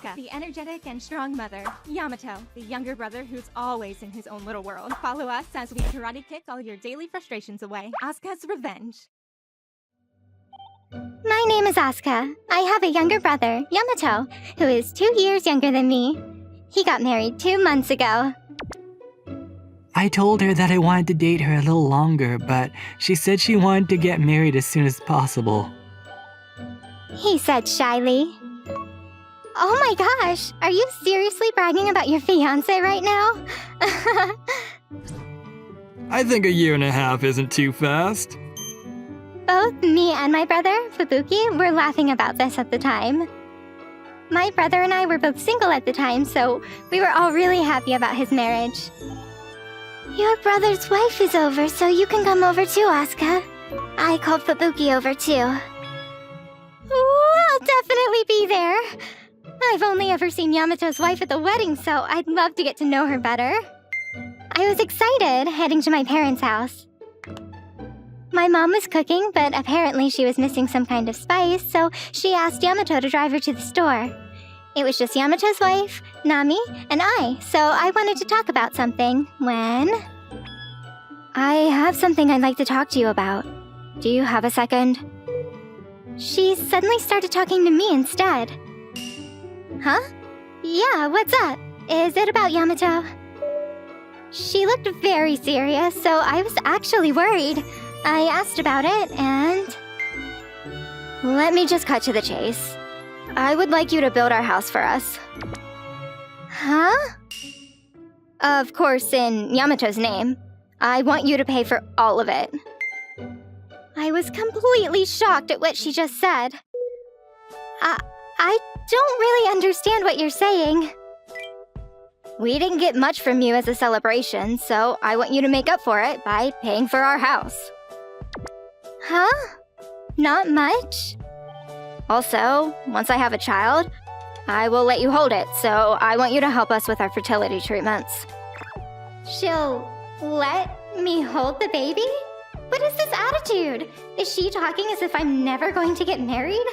Aska, the energetic and strong mother. Yamato, the younger brother who's always in his own little world. Follow us as we karate kick all your daily frustrations away. Asuka's revenge. My name is Aska. I have a younger brother, Yamato, who is 2 years younger than me. He got married 2 months ago. I told her that I wanted to date her a little longer, but she said she wanted to get married as soon as possible. He said shyly. Oh my gosh, are you seriously bragging about your fiancé right now? I think a year and a half isn't too fast. Both me and my brother, Fubuki, were laughing about this at the time. My brother and I were both single at the time, so we were all really happy about his marriage. Your brother's wife is over, so you can come over too, Asuka. I called Fubuki over too. I'll definitely be there. I've only ever seen Yamato's wife at the wedding, so I'd love to get to know her better. I was excited, heading to my parents' house. My mom was cooking, but apparently she was missing some kind of spice, so she asked Yamato to drive her to the store. It was just Yamato's wife, Nami, and I, so I wanted to talk about something when... I have something I'd like to talk to you about. Do you have a second? She suddenly started talking to me instead. Huh? Yeah, what's up? Is it about Yamato? She looked very serious, so I was actually worried. I asked about it, and... Let me just cut to the chase. I would like you to build our house for us. Huh? Of course, in Yamato's name. I want you to pay for all of it. I was completely shocked at what she just said. I don't really understand what you're saying. We didn't get much from you as a celebration, so I want you to make up for it by paying for our house. Huh? Not much? Also, once I have a child, I will let you hold it, so I want you to help us with our fertility treatments. She'll let me hold the baby? What is this attitude? Is she talking as if I'm never going to get married?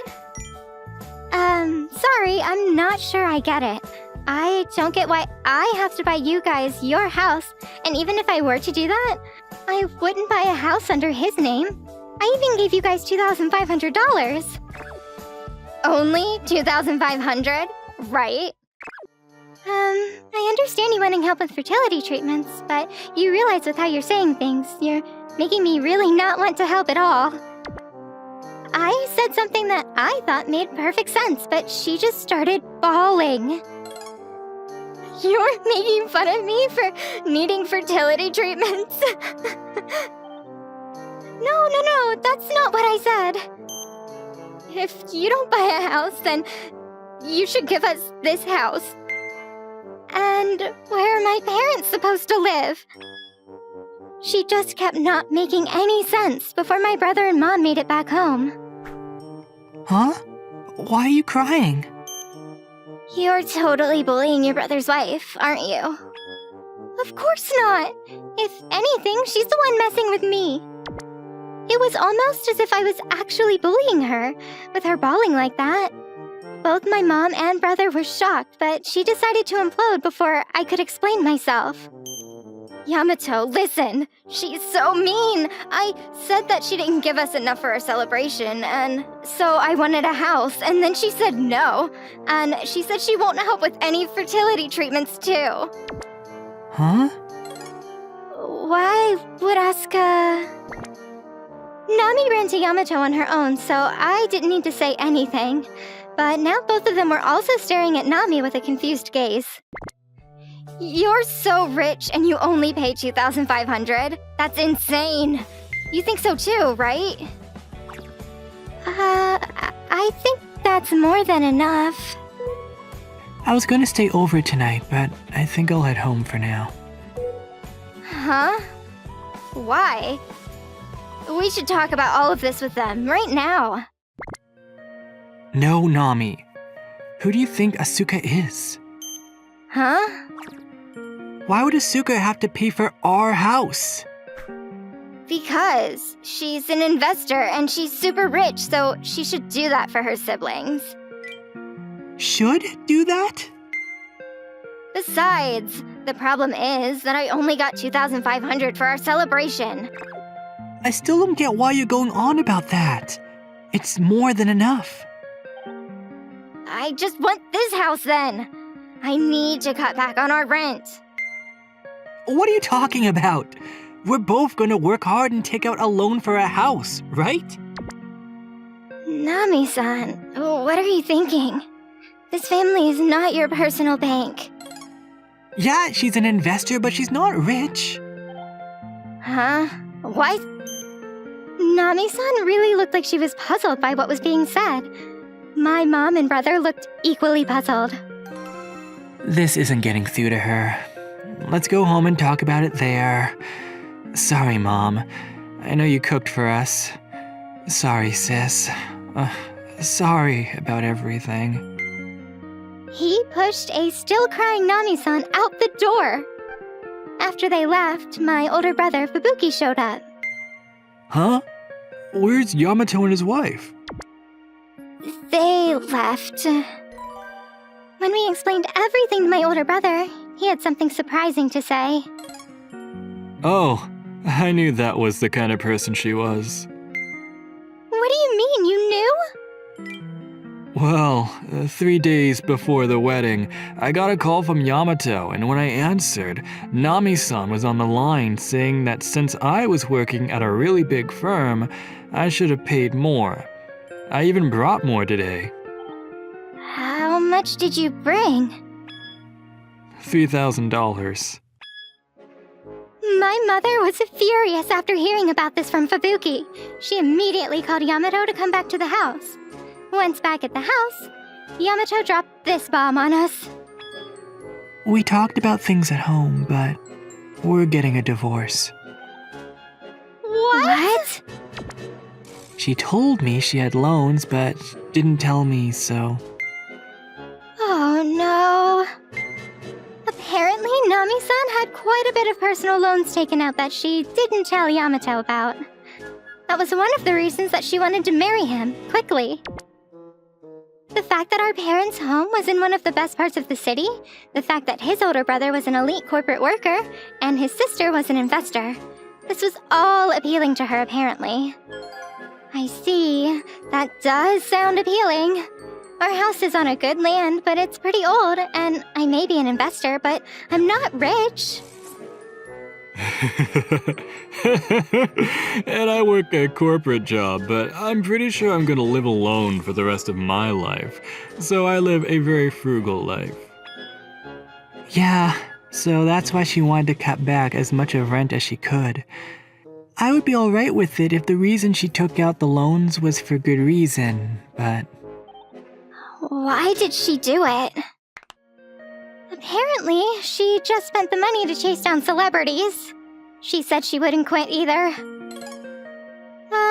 Sorry, I'm not sure I get it. I don't get why I have to buy you guys your house, and even if I were to do that, I wouldn't buy a house under his name. I even gave you guys $2,500. Only $2,500? Right? I understand you wanting help with fertility treatments, but you realize with how you're saying things, you're making me really not want to help at all. I said something that I thought made perfect sense, but she just started bawling. You're making fun of me for needing fertility treatments? No, that's not what I said. If you don't buy a house, then you should give us this house. And where are my parents supposed to live? She just kept not making any sense before my brother and mom made it back home. Huh? Why are you crying? You're totally bullying your brother's wife, aren't you? Of course not. If anything, she's the one messing with me. It was almost as if I was actually bullying her, with her bawling like that. Both my mom and brother were shocked, but she decided to implode before I could explain myself. Yamato, listen! She's so mean! I said that she didn't give us enough for our celebration, and so I wanted a house, and then she said no. And she said she won't help with any fertility treatments, too. Huh? Why would Asuka... Nami ran to Yamato on her own, so I didn't need to say anything. But now both of them were also staring at Nami with a confused gaze. You're so rich and you only pay $2,500? That's insane! You think so too, right? I think that's more than enough. I was gonna stay over tonight, but I think I'll head home for now. Huh? Why? We should talk about all of this with them right now. No, Nami. Who do you think Asuka is? Huh? Why would Asuka have to pay for our house? Because she's an investor and she's super rich, so she should do that for her siblings. should do that? Besides, the problem is that I only got 2,500 for our celebration. I still don't get why you're going on about that. It's more than enough. I just want this house then. I need to cut back on our rent. What are you talking about? We're both gonna work hard and take out a loan for a house, right? Nami-san, what are you thinking? This family is not your personal bank. Yeah, she's an investor, but she's not rich. Huh? What? Nami-san really looked like she was puzzled by what was being said. My mom and brother looked equally puzzled. This isn't getting through to her. Let's go home and talk about it there. Sorry, Mom. I know you cooked for us. Sorry, sis. Sorry about everything. He pushed a still-crying Nami-san out the door. After they left, my older brother Fubuki showed up. Huh? Where's Yamato and his wife? They left. When we explained everything to my older brother, he had something surprising to say. Oh, I knew that was the kind of person she was. What do you mean, you knew? Well, 3 days before the wedding, I got a call from Yamato, and when I answered, Nami-san was on the line saying that since I was working at a really big firm, I should have paid more. I even brought more today. How much did you bring? $3,000. My mother was furious after hearing about this from Fubuki. She immediately called Yamato to come back to the house. Once back at the house, Yamato dropped this bomb on us. We talked about things at home, but we're getting a divorce. What? She told me she had loans, but didn't tell me, so... Oh no. Apparently, Nami-san had quite a bit of personal loans taken out that she didn't tell Yamato about. That was one of the reasons that she wanted to marry him, quickly. The fact that our parents' home was in one of the best parts of the city, the fact that his older brother was an elite corporate worker, and his sister was an investor. This was all appealing to her, apparently. I see. That does sound appealing. Our house is on a good land, but it's pretty old, and I may be an investor, but I'm not rich. And I work a corporate job, but I'm pretty sure I'm gonna live alone for the rest of my life. So I live a very frugal life. Yeah, so that's why she wanted to cut back as much of rent as she could. I would be alright with it if the reason she took out the loans was for good reason, but... Why did she do it? Apparently, she just spent the money to chase down celebrities. She said she wouldn't quit either.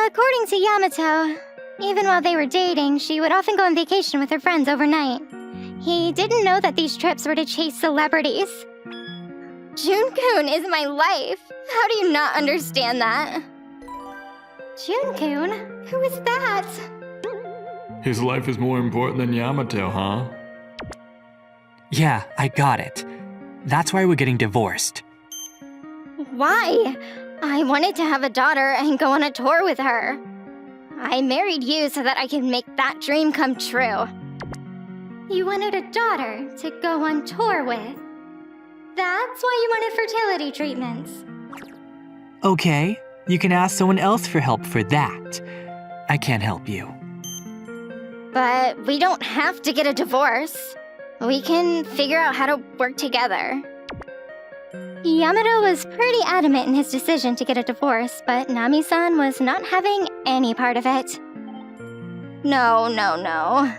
According to Yamato, even while they were dating, she would often go on vacation with her friends overnight. He didn't know that these trips were to chase celebrities. Jun-kun is my life. How do you not understand that? Jun-kun? Who is that? His life is more important than Yamato, huh? Yeah, I got it. That's why we're getting divorced. Why? I wanted to have a daughter and go on a tour with her. I married you so that I could make that dream come true. You wanted a daughter to go on tour with. That's why you wanted fertility treatments. Okay, you can ask someone else for help for that. I can't help you. But we don't have to get a divorce. We can figure out how to work together. Yamato was pretty adamant in his decision to get a divorce, but Nami-san was not having any part of it. No.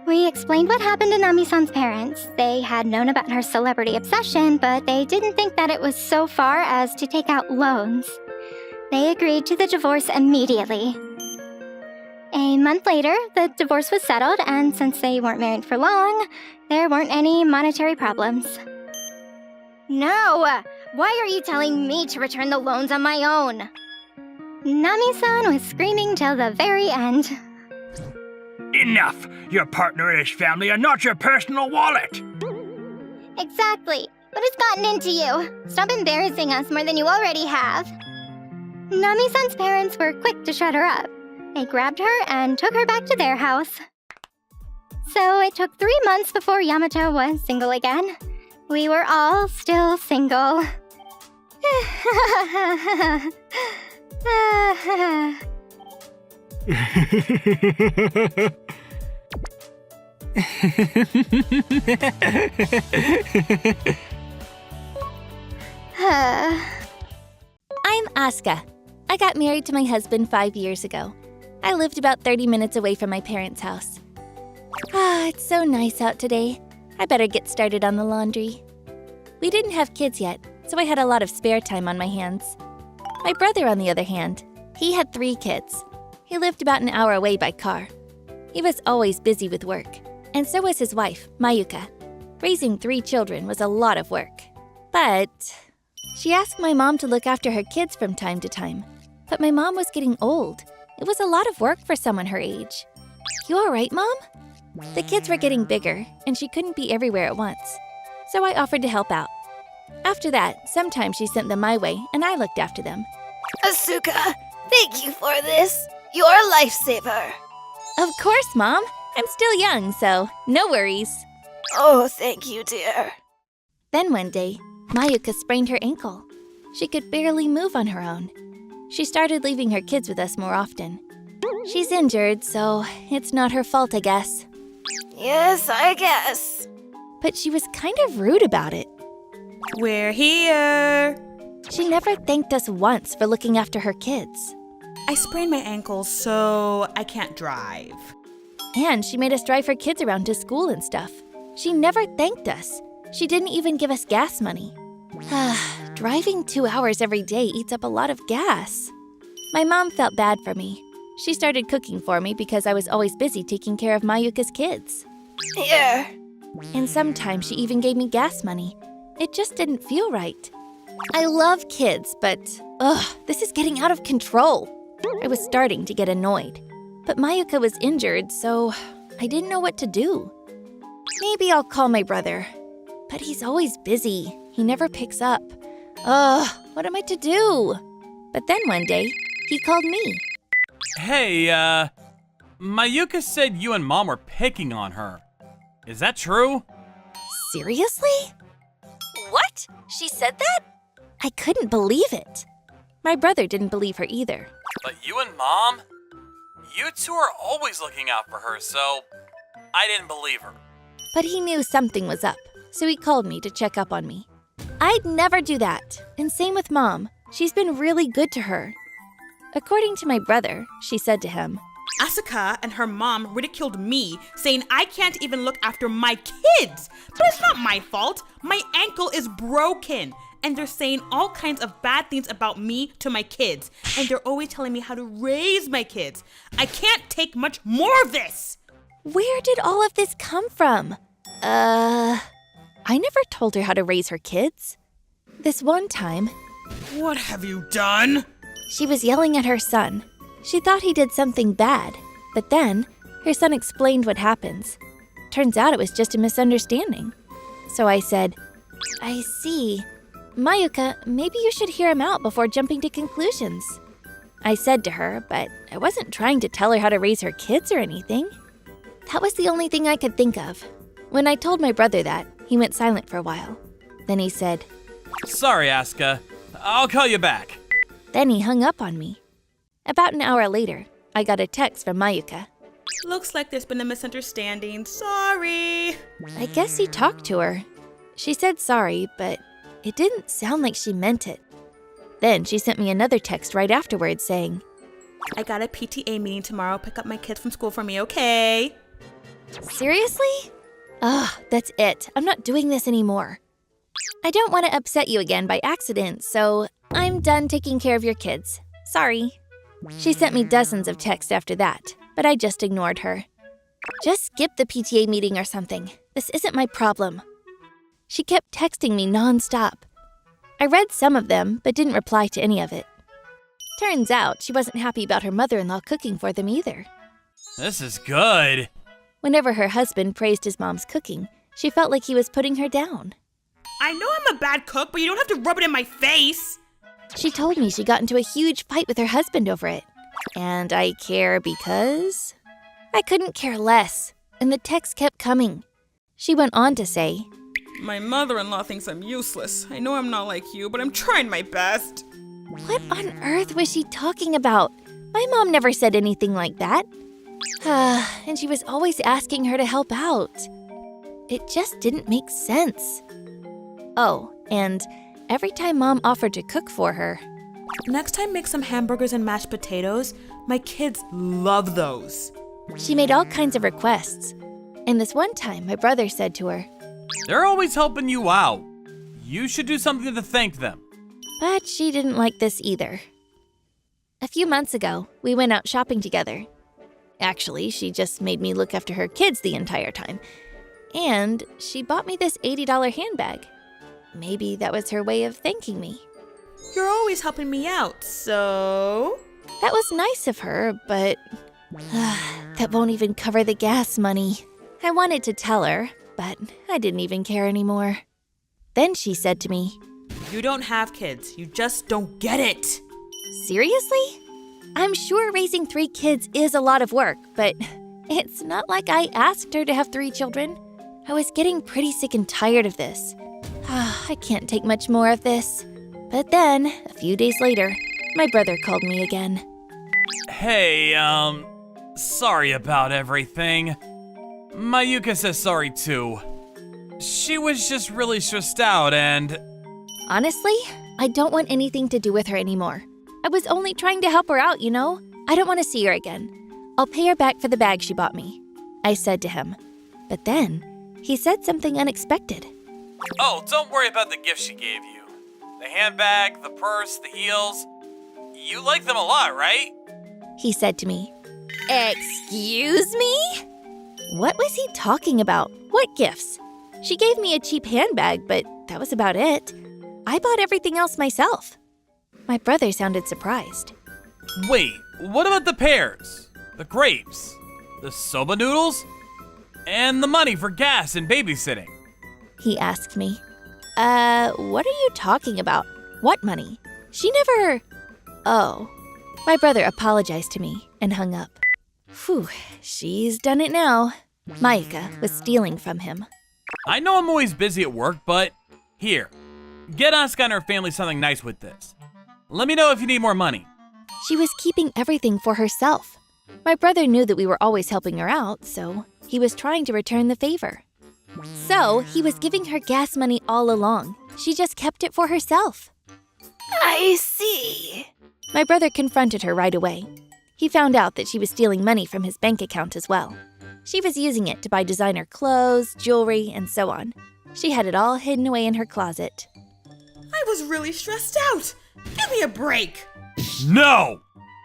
We explained what happened to Nami-san's parents. They had known about her celebrity obsession, but they didn't think that it was so far as to take out loans. They agreed to the divorce immediately. A month later, the divorce was settled, and since they weren't married for long, there weren't any monetary problems. No! Why are you telling me to return the loans on my own? Nami-san was screaming till the very end. Enough! Your partner and his family are not your personal wallet! Exactly. What has gotten into you? Stop embarrassing us more than you already have. Nami-san's parents were quick to shut her up. They grabbed her and took her back to their house. So it took 3 months before Yamato was single again. We were all still single. I'm Aska. I got married to my husband 5 years ago. I lived about 30 minutes away from my parents' house. It's so nice out today. I better get started on the laundry. We didn't have kids yet, so I had a lot of spare time on my hands. My brother, on the other hand, he had 3 kids. He lived about an hour away by car. He was always busy with work, and so was his wife, Mayuka. Raising 3 children was a lot of work. But she asked my mom to look after her kids from time to time. But my mom was getting old. It was a lot of work for someone her age. You all right, Mom? The kids were getting bigger, and she couldn't be everywhere at once. So I offered to help out. After that, sometimes she sent them my way, and I looked after them. Asuka, thank you for this. You're a lifesaver. Of course, Mom. I'm still young, so no worries. Oh, thank you, dear. Then one day, Mayuka sprained her ankle. She could barely move on her own. She started leaving her kids with us more often. She's injured, so it's not her fault, I guess. Yes, I guess. But she was kind of rude about it. We're here. She never thanked us once for looking after her kids. I sprained my ankle, so I can't drive. And she made us drive her kids around to school and stuff. She never thanked us. She didn't even give us gas money. Driving 2 hours every day eats up a lot of gas. My mom felt bad for me. She started cooking for me because I was always busy taking care of Mayuka's kids. Here. And sometimes she even gave me gas money. It just didn't feel right. I love kids, but this is getting out of control. I was starting to get annoyed. But Mayuka was injured, so I didn't know what to do. Maybe I'll call my brother. But he's always busy. He never picks up. What am I to do? But then one day, he called me. Hey, Mayuka said you and Mom were picking on her. Is that true? Seriously? What? She said that? I couldn't believe it. My brother didn't believe her either. But you and Mom? You two are always looking out for her, so I didn't believe her. But he knew something was up, so he called me to check up on me. I'd never do that, and same with Mom. She's been really good to her. According to my brother, she said to him, Asuka and her mom ridiculed me, saying I can't even look after my kids. But it's not my fault. My ankle is broken. And they're saying all kinds of bad things about me to my kids. And they're always telling me how to raise my kids. I can't take much more of this. Where did all of this come from? I never told her how to raise her kids. This one time, What have you done? she was yelling at her son. She thought he did something bad, but then her son explained what happens. Turns out it was just a misunderstanding. So I said, I see. Mayuka, maybe you should hear him out before jumping to conclusions. I said to her, but I wasn't trying to tell her how to raise her kids or anything. That was the only thing I could think of. When I told my brother that, he went silent for a while. Then he said, Sorry, Aska. I'll call you back. Then he hung up on me. About an hour later, I got a text from Mayuka. Looks like there's been a misunderstanding. Sorry. I guess he talked to her. She said sorry, but it didn't sound like she meant it. Then she sent me another text right afterwards saying, I got a PTA meeting tomorrow. Pick up my kids from school for me, okay? Seriously? That's it. I'm not doing this anymore. I don't want to upset you again by accident, so I'm done taking care of your kids. Sorry. She sent me dozens of texts after that, but I just ignored her. Just skip the PTA meeting or something. This isn't my problem. She kept texting me nonstop. I read some of them, but didn't reply to any of it. Turns out she wasn't happy about her mother-in-law cooking for them either. This is good. Whenever her husband praised his mom's cooking, she felt like he was putting her down. I know I'm a bad cook, but you don't have to rub it in my face. She told me she got into a huge fight with her husband over it. And I care because I couldn't care less, and the text kept coming. She went on to say, My mother-in-law thinks I'm useless. I know I'm not like you, but I'm trying my best. What on earth was she talking about? My mom never said anything like that. And she was always asking her to help out. It just didn't make sense. Oh, and every time Mom offered to cook for her, Next time, make some hamburgers and mashed potatoes. My kids love those. she made all kinds of requests. And this one time, my brother said to her, They're always helping you out. You should do something to thank them. but she didn't like this either. A few months ago, we went out shopping together. Actually, she just made me look after her kids the entire time. And she bought me this $80 handbag. Maybe that was her way of thanking me. You're always helping me out, so... That was nice of her, but that won't even cover the gas money. I wanted to tell her, but I didn't even care anymore. Then she said to me, You don't have kids. You just don't get it. Seriously? I'm sure raising 3 kids is a lot of work, but it's not like I asked her to have 3 children. I was getting pretty sick and tired of this. I can't take much more of this. But then, a few days later, my brother called me again. Hey, sorry about everything. Mayuka says sorry too. She was just really stressed out and... Honestly, I don't want anything to do with her anymore. I was only trying to help her out, you know? I don't want to see her again. I'll pay her back for the bag she bought me, I said to him. But then, he said something unexpected. Oh, don't worry about the gift she gave you. The handbag, the purse, the heels. You like them a lot, right? He said to me. Excuse me? What was he talking about? What gifts? She gave me a cheap handbag, but that was about it. I bought everything else myself. My brother sounded surprised. Wait, what about the pears? The grapes? The soba noodles? And the money for gas and babysitting? He asked me. What are you talking about? What money? She never... Oh. My brother apologized to me and hung up. Phew, she's done it now. Mayuka was stealing from him. I know I'm always busy at work, but here, get Aska and her family something nice with this. Let me know if you need more money. She was keeping everything for herself. My brother knew that we were always helping her out, so he was trying to return the favor. So he was giving her gas money all along. She just kept it for herself. I see. My brother confronted her right away. He found out that she was stealing money from his bank account as well. She was using it to buy designer clothes, jewelry, and so on. She had it all hidden away in her closet. I was really stressed out. Give me a break. No!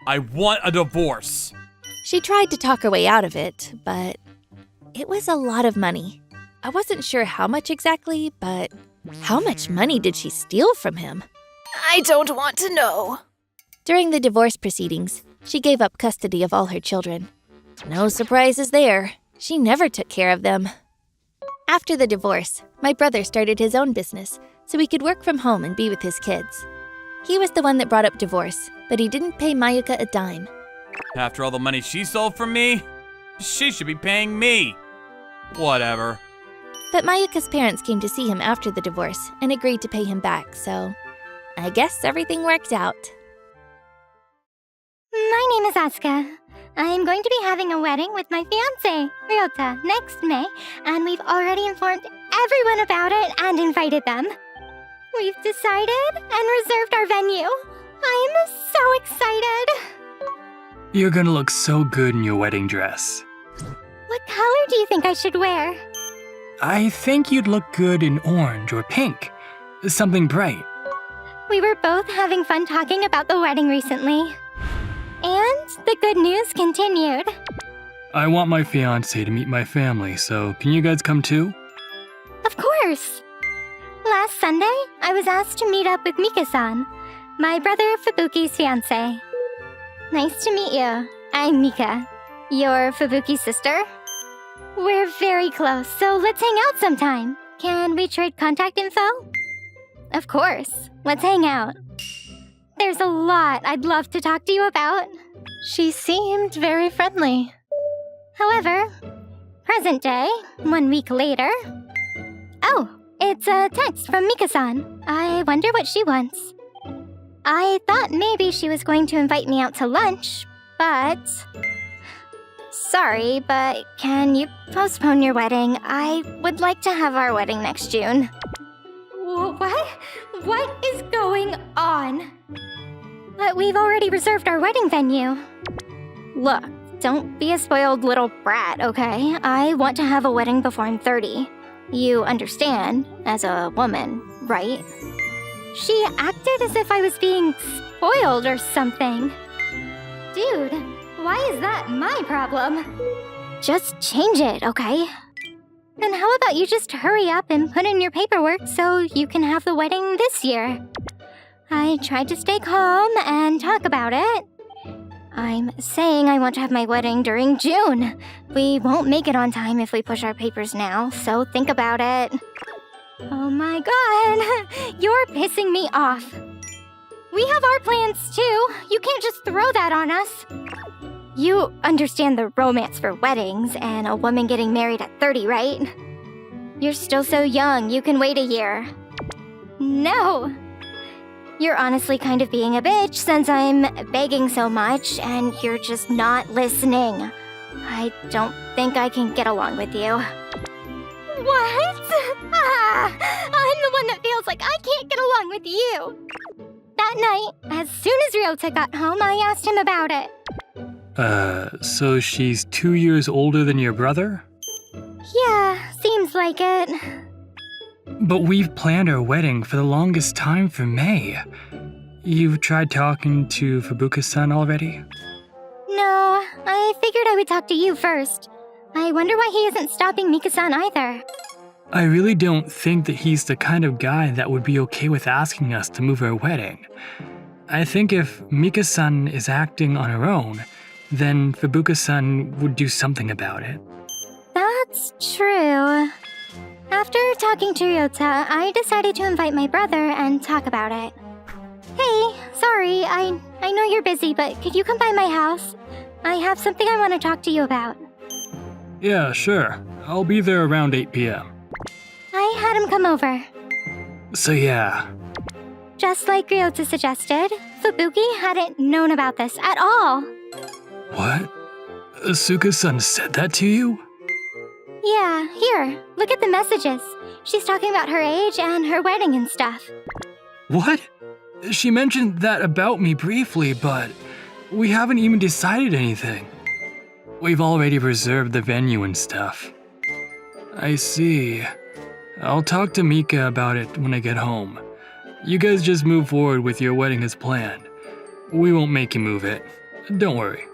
I want a divorce. She tried to talk her way out of it, but it was a lot of money. I wasn't sure how much exactly, but how much money did she steal from him? I don't want to know. During the divorce proceedings, she gave up custody of all her children. No surprises there. She never took care of them. After the divorce, my brother started his own business so he could work from home and be with his kids. He was the one that brought up divorce, but he didn't pay Mayuka a dime. After all the money she stole from me, she should be paying me. Whatever. But Mayuka's parents came to see him after the divorce and agreed to pay him back, so I guess everything worked out. My name is Aska. I am going to be having a wedding with my fiancé, Ryota, next May, and we've already informed everyone about it and invited them. We've decided and reserved our venue. I am so excited. You're gonna look so good in your wedding dress. What color do you think I should wear? I think you'd look good in orange or pink. Something bright. We were both having fun talking about the wedding recently. And the good news continued. I want my fiancé to meet my family, so can you guys come too? Of course. Last Sunday, I was asked to meet up with Mika-san, my brother Fubuki's fiancé. Nice to meet you. I'm Mika. Your Fubuki's sister? We're very close, so let's hang out sometime. Can we trade contact info? Of course. Let's hang out. There's a lot I'd love to talk to you about. She seemed very friendly. However, present day, 1 week later. Oh, it's a text from Mika-san. I wonder what she wants. I thought maybe she was going to invite me out to lunch, but... Sorry, but can you postpone your wedding? I would like to have our wedding next June. What? What is going on? But we've already reserved our wedding venue. Look, don't be a spoiled little brat, okay? I want to have a wedding before I'm 30. You understand, as a woman, right? She acted as if I was being spoiled or something. Dude, why is that my problem? Just change it, okay? And how about you just hurry up and put in your paperwork so you can have the wedding this year? I tried to stay calm and talk about it. I'm saying I want to have my wedding during June. We won't make it on time if we push our papers now, so think about it. Oh my god, you're pissing me off. We have our plans too. You can't just throw that on us. You understand the romance for weddings and a woman getting married at 30, right? You're still so young, you can wait a year. No. You're honestly kind of being a bitch since I'm begging so much and you're just not listening. I don't think I can get along with you. What? I'm the one that feels like I can't get along with you. That night, as soon as Ryota got home, I asked him about it. So she's 2 years older than your brother? Yeah, seems like it. But we've planned our wedding for the longest time for May. You've tried talking to Fubuka-san already? No, I figured I would talk to you first. I wonder why he isn't stopping Mika-san either. I really don't think that he's the kind of guy that would be okay with asking us to move our wedding. I think if Mika-san is acting on her own, then Fubuka-san would do something about it. That's true. After talking to Ryota, I decided to invite my brother and talk about it. Hey, sorry, I know you're busy, but could you come by my house? I have something I want to talk to you about. Yeah, sure. I'll be there around 8 p.m. I had him come over. So yeah. Just like Ryota suggested, Fubuki hadn't known about this at all. What? Asuka-san said that to you? Yeah, here, look at the messages. She's talking about her age and her wedding and stuff. What? She mentioned that about me briefly, but we haven't even decided anything. We've already reserved the venue and stuff. I see. I'll talk to Mika about it when I get home. You guys just move forward with your wedding as planned. We won't make you move it. Don't worry.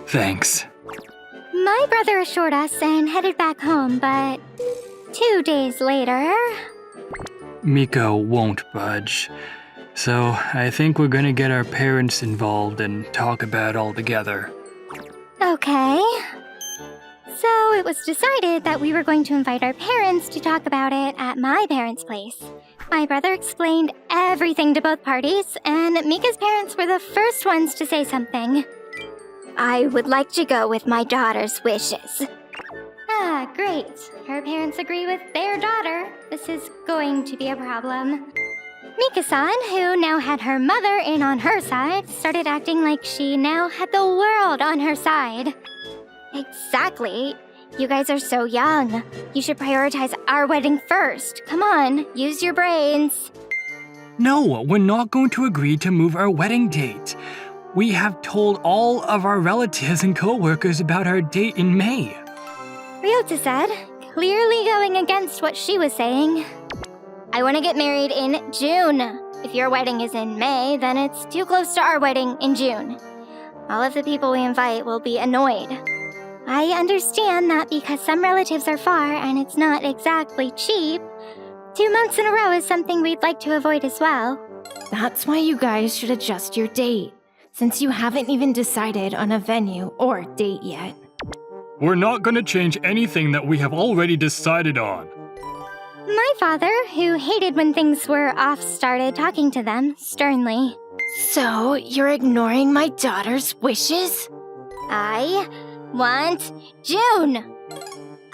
Thanks. My brother assured us and headed back home, but 2 days later... Mika won't budge. So I think we're gonna get our parents involved and talk about it all together. Okay. So it was decided that we were going to invite our parents to talk about it at my parents' place. My brother explained everything to both parties, and Mika's parents were the first ones to say something. I would like to go with my daughter's wishes. Ah, great. Her parents agree with their daughter. This is going to be a problem. Mika-san, who now had her mother in on her side, started acting like she now had the world on her side. Exactly. You guys are so young. You should prioritize our wedding first. Come on, use your brains. No, we're not going to agree to move our wedding date. We have told all of our relatives and co-workers about our date in May. Ryota said, clearly going against what she was saying. I want to get married in June. If your wedding is in May, then it's too close to our wedding in June. All of the people we invite will be annoyed. I understand that because some relatives are far and it's not exactly cheap, 2 months in a row is something we'd like to avoid as well. That's why you guys should adjust your date. since you haven't even decided on a venue or date yet. We're not gonna change anything that we have already decided on. My father, who hated when things were off, started talking to them sternly. So, you're ignoring my daughter's wishes? I want June!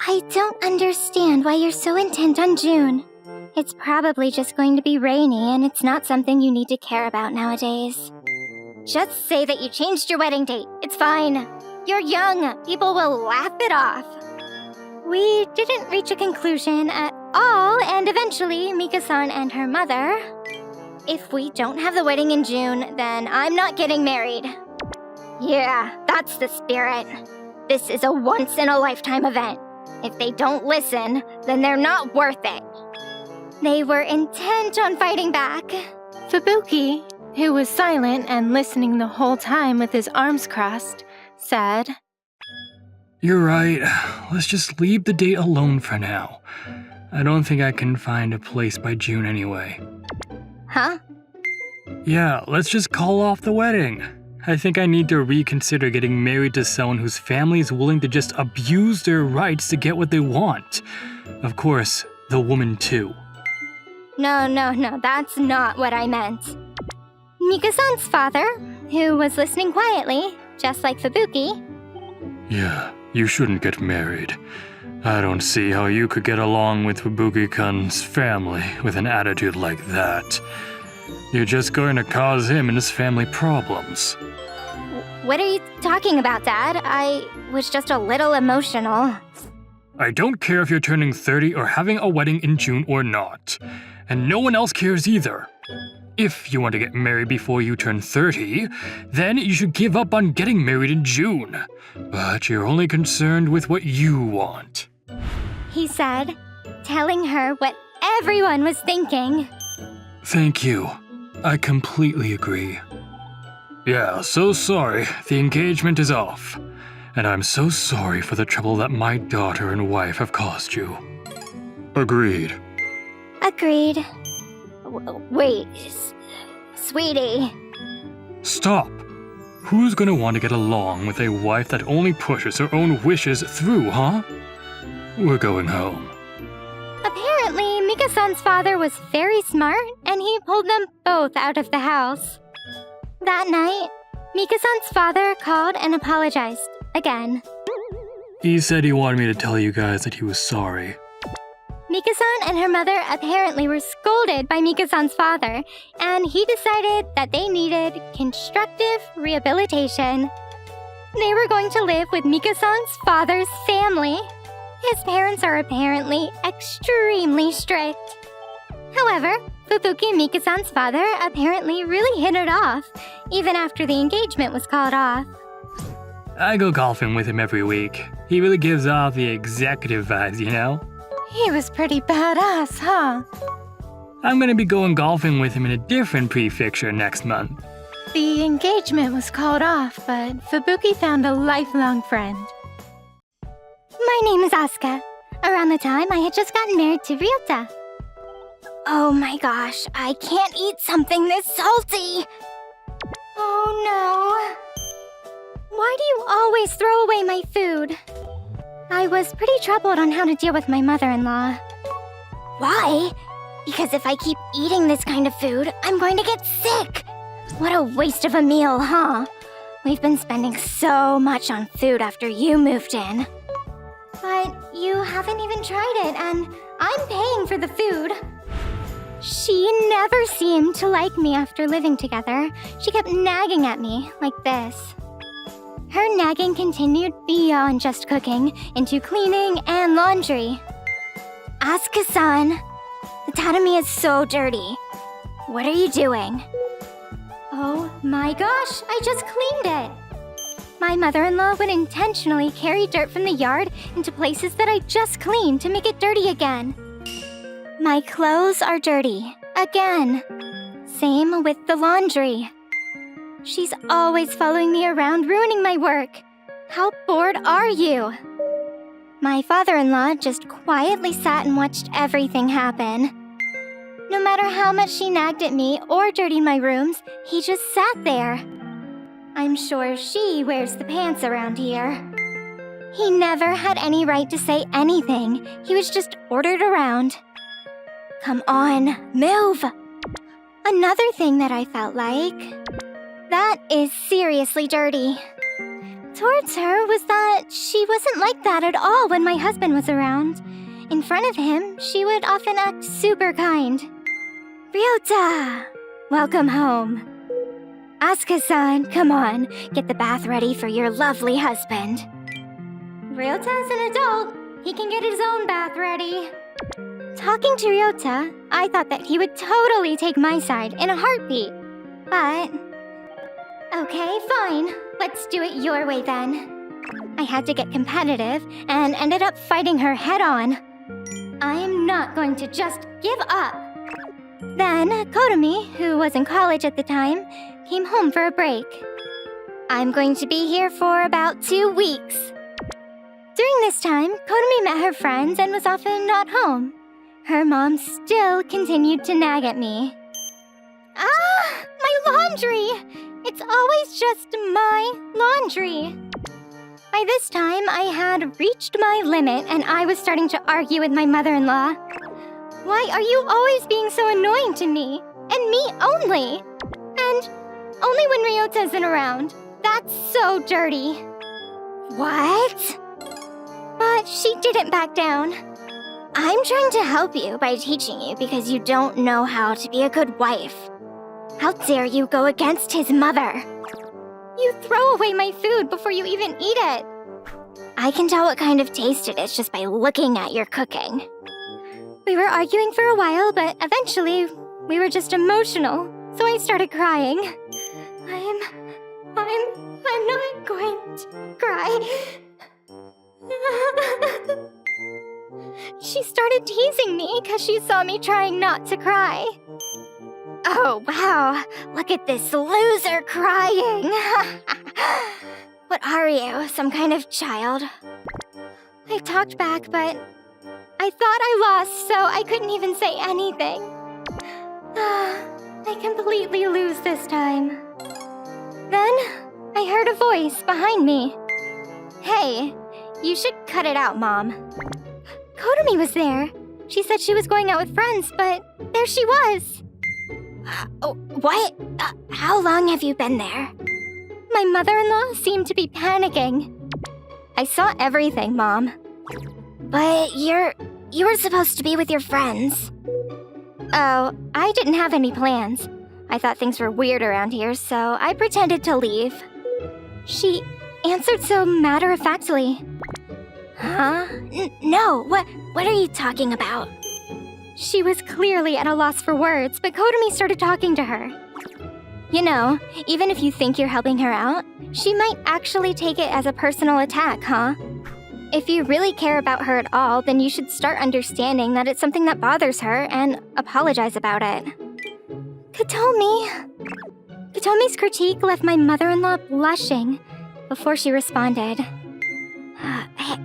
I don't understand why you're so intent on June. It's probably just going to be rainy, and it's not something you need to care about nowadays. Just say that you changed your wedding date. It's fine. You're young. People will laugh it off. We didn't reach a conclusion at all, and eventually, Mika-san and her mother... If we don't have the wedding in June, then I'm not getting married. Yeah, that's the spirit. This is a once-in-a-lifetime event. If they don't listen, then they're not worth it. They were intent on fighting back. Fubuki, who was silent and listening the whole time with his arms crossed, said, You're right. Let's just leave the date alone for now. I don't think I can find a place by June anyway. Huh? Yeah, let's just call off the wedding. I think I need to reconsider getting married to someone whose family is willing to just abuse their rights to get what they want. Of course, the woman too. No, that's not what I meant. Mika-san's father, who was listening quietly, just like Fubuki. Yeah, you shouldn't get married. I don't see how you could get along with Fubuki-kun's family with an attitude like that. You're just going to cause him and his family problems. What are you talking about, Dad? I was just a little emotional. I don't care if you're turning 30 or having a wedding in June or not. And no one else cares either. If you want to get married before you turn 30, then you should give up on getting married in June. But you're only concerned with what you want. He said, telling her what everyone was thinking. Thank you. I completely agree. Yeah, so sorry. The engagement is off. And I'm so sorry for the trouble that my daughter and wife have caused you. Agreed. Agreed. Wait, sweetie. Stop. Who's gonna want to get along with a wife that only pushes her own wishes through, huh? We're going home. Apparently, Mika-san's father was very smart, and he pulled them both out of the house. That night, Mika-san's father called and apologized again. He said he wanted me to tell you guys that he was sorry. Mika-san and her mother apparently were scolded by Mika-san's father, and he decided that they needed constructive rehabilitation. They were going to live with Mika-san's father's family. His parents are apparently extremely strict. However, Fubuki and Mika-san's father apparently really hit it off, even after the engagement was called off. I go golfing with him every week. He really gives off the executive vibes, you know? He was pretty badass, huh? I'm gonna be going golfing with him in a different prefecture next month. The engagement was called off, but Fubuki found a lifelong friend. My name is Aska. Around the time, I had just gotten married to Ryota. Oh my gosh, I can't eat something this salty! Oh no. Why do you always throw away my food? I was pretty troubled on how to deal with my mother-in-law. Why? Because if I keep eating this kind of food, I'm going to get sick! What a waste of a meal, huh? We've been spending so much on food after you moved in. But you haven't even tried it, and I'm paying for the food. She never seemed to like me after living together. She kept nagging at me like this. Her nagging continued beyond just cooking, into cleaning and laundry. Asuka-san, the tatami is so dirty. What are you doing? Oh my gosh, I just cleaned it. My mother-in-law would intentionally carry dirt from the yard into places that I just cleaned to make it dirty again. My clothes are dirty, again. Same with the laundry. She's always following me around, ruining my work. How bored are you? My father-in-law just quietly sat and watched everything happen. No matter how much she nagged at me or dirtied my rooms, he just sat there. I'm sure she wears the pants around here. He never had any right to say anything. He was just ordered around. Come on, move! Another thing that I felt like... that is seriously dirty. Towards her was that she wasn't like that at all when my husband was around. In front of him, she would often act super kind. Ryota! Welcome home. Asuka-san, come on, get the bath ready for your lovely husband. Ryota's an adult. He can get his own bath ready. Talking to Ryota, I thought that he would totally take my side in a heartbeat. But... okay, fine. Let's do it your way then. I had to get competitive and ended up fighting her head-on. I am not going to just give up. Then, Kotomi, who was in college at the time, came home for a break. I'm going to be here for about 2 weeks. During this time, Kotomi met her friends and was often not home. Her mom still continued to nag at me. Ah! My laundry! It's always just my laundry. By this time, I had reached my limit and I was starting to argue with my mother-in-law. Why are you always being so annoying to me? And me only? And only when Ryota isn't around. That's so dirty. What? But she didn't back down. I'm trying to help you by teaching you because you don't know how to be a good wife. How dare you go against his mother? You throw away my food before you even eat it. I can tell what kind of taste it is just by looking at your cooking. We were arguing for a while, but eventually we were just emotional, so I started crying. I'm not going to cry. She started teasing me because she saw me trying not to cry. Oh, wow. Look at this loser crying. What are you, some kind of child? I talked back, but I thought I lost, so I couldn't even say anything. I completely lose this time. Then, I heard a voice behind me. Hey, you should cut it out, Mom. Kotomi was there. She said she was going out with friends, but there she was. What? How long have you been there? My mother-in-law seemed to be panicking. I saw everything, Mom. But you were supposed to be with your friends. Oh, I didn't have any plans. I thought things were weird around here, so I pretended to leave. She answered so matter-of-factly. Huh? No, what are you talking about? She was clearly at a loss for words, but Kotomi started talking to her. You know, even if you think you're helping her out, she might actually take it as a personal attack, huh? If you really care about her at all, then you should start understanding that it's something that bothers her and apologize about it. Kotomi's critique left my mother-in-law blushing before she responded.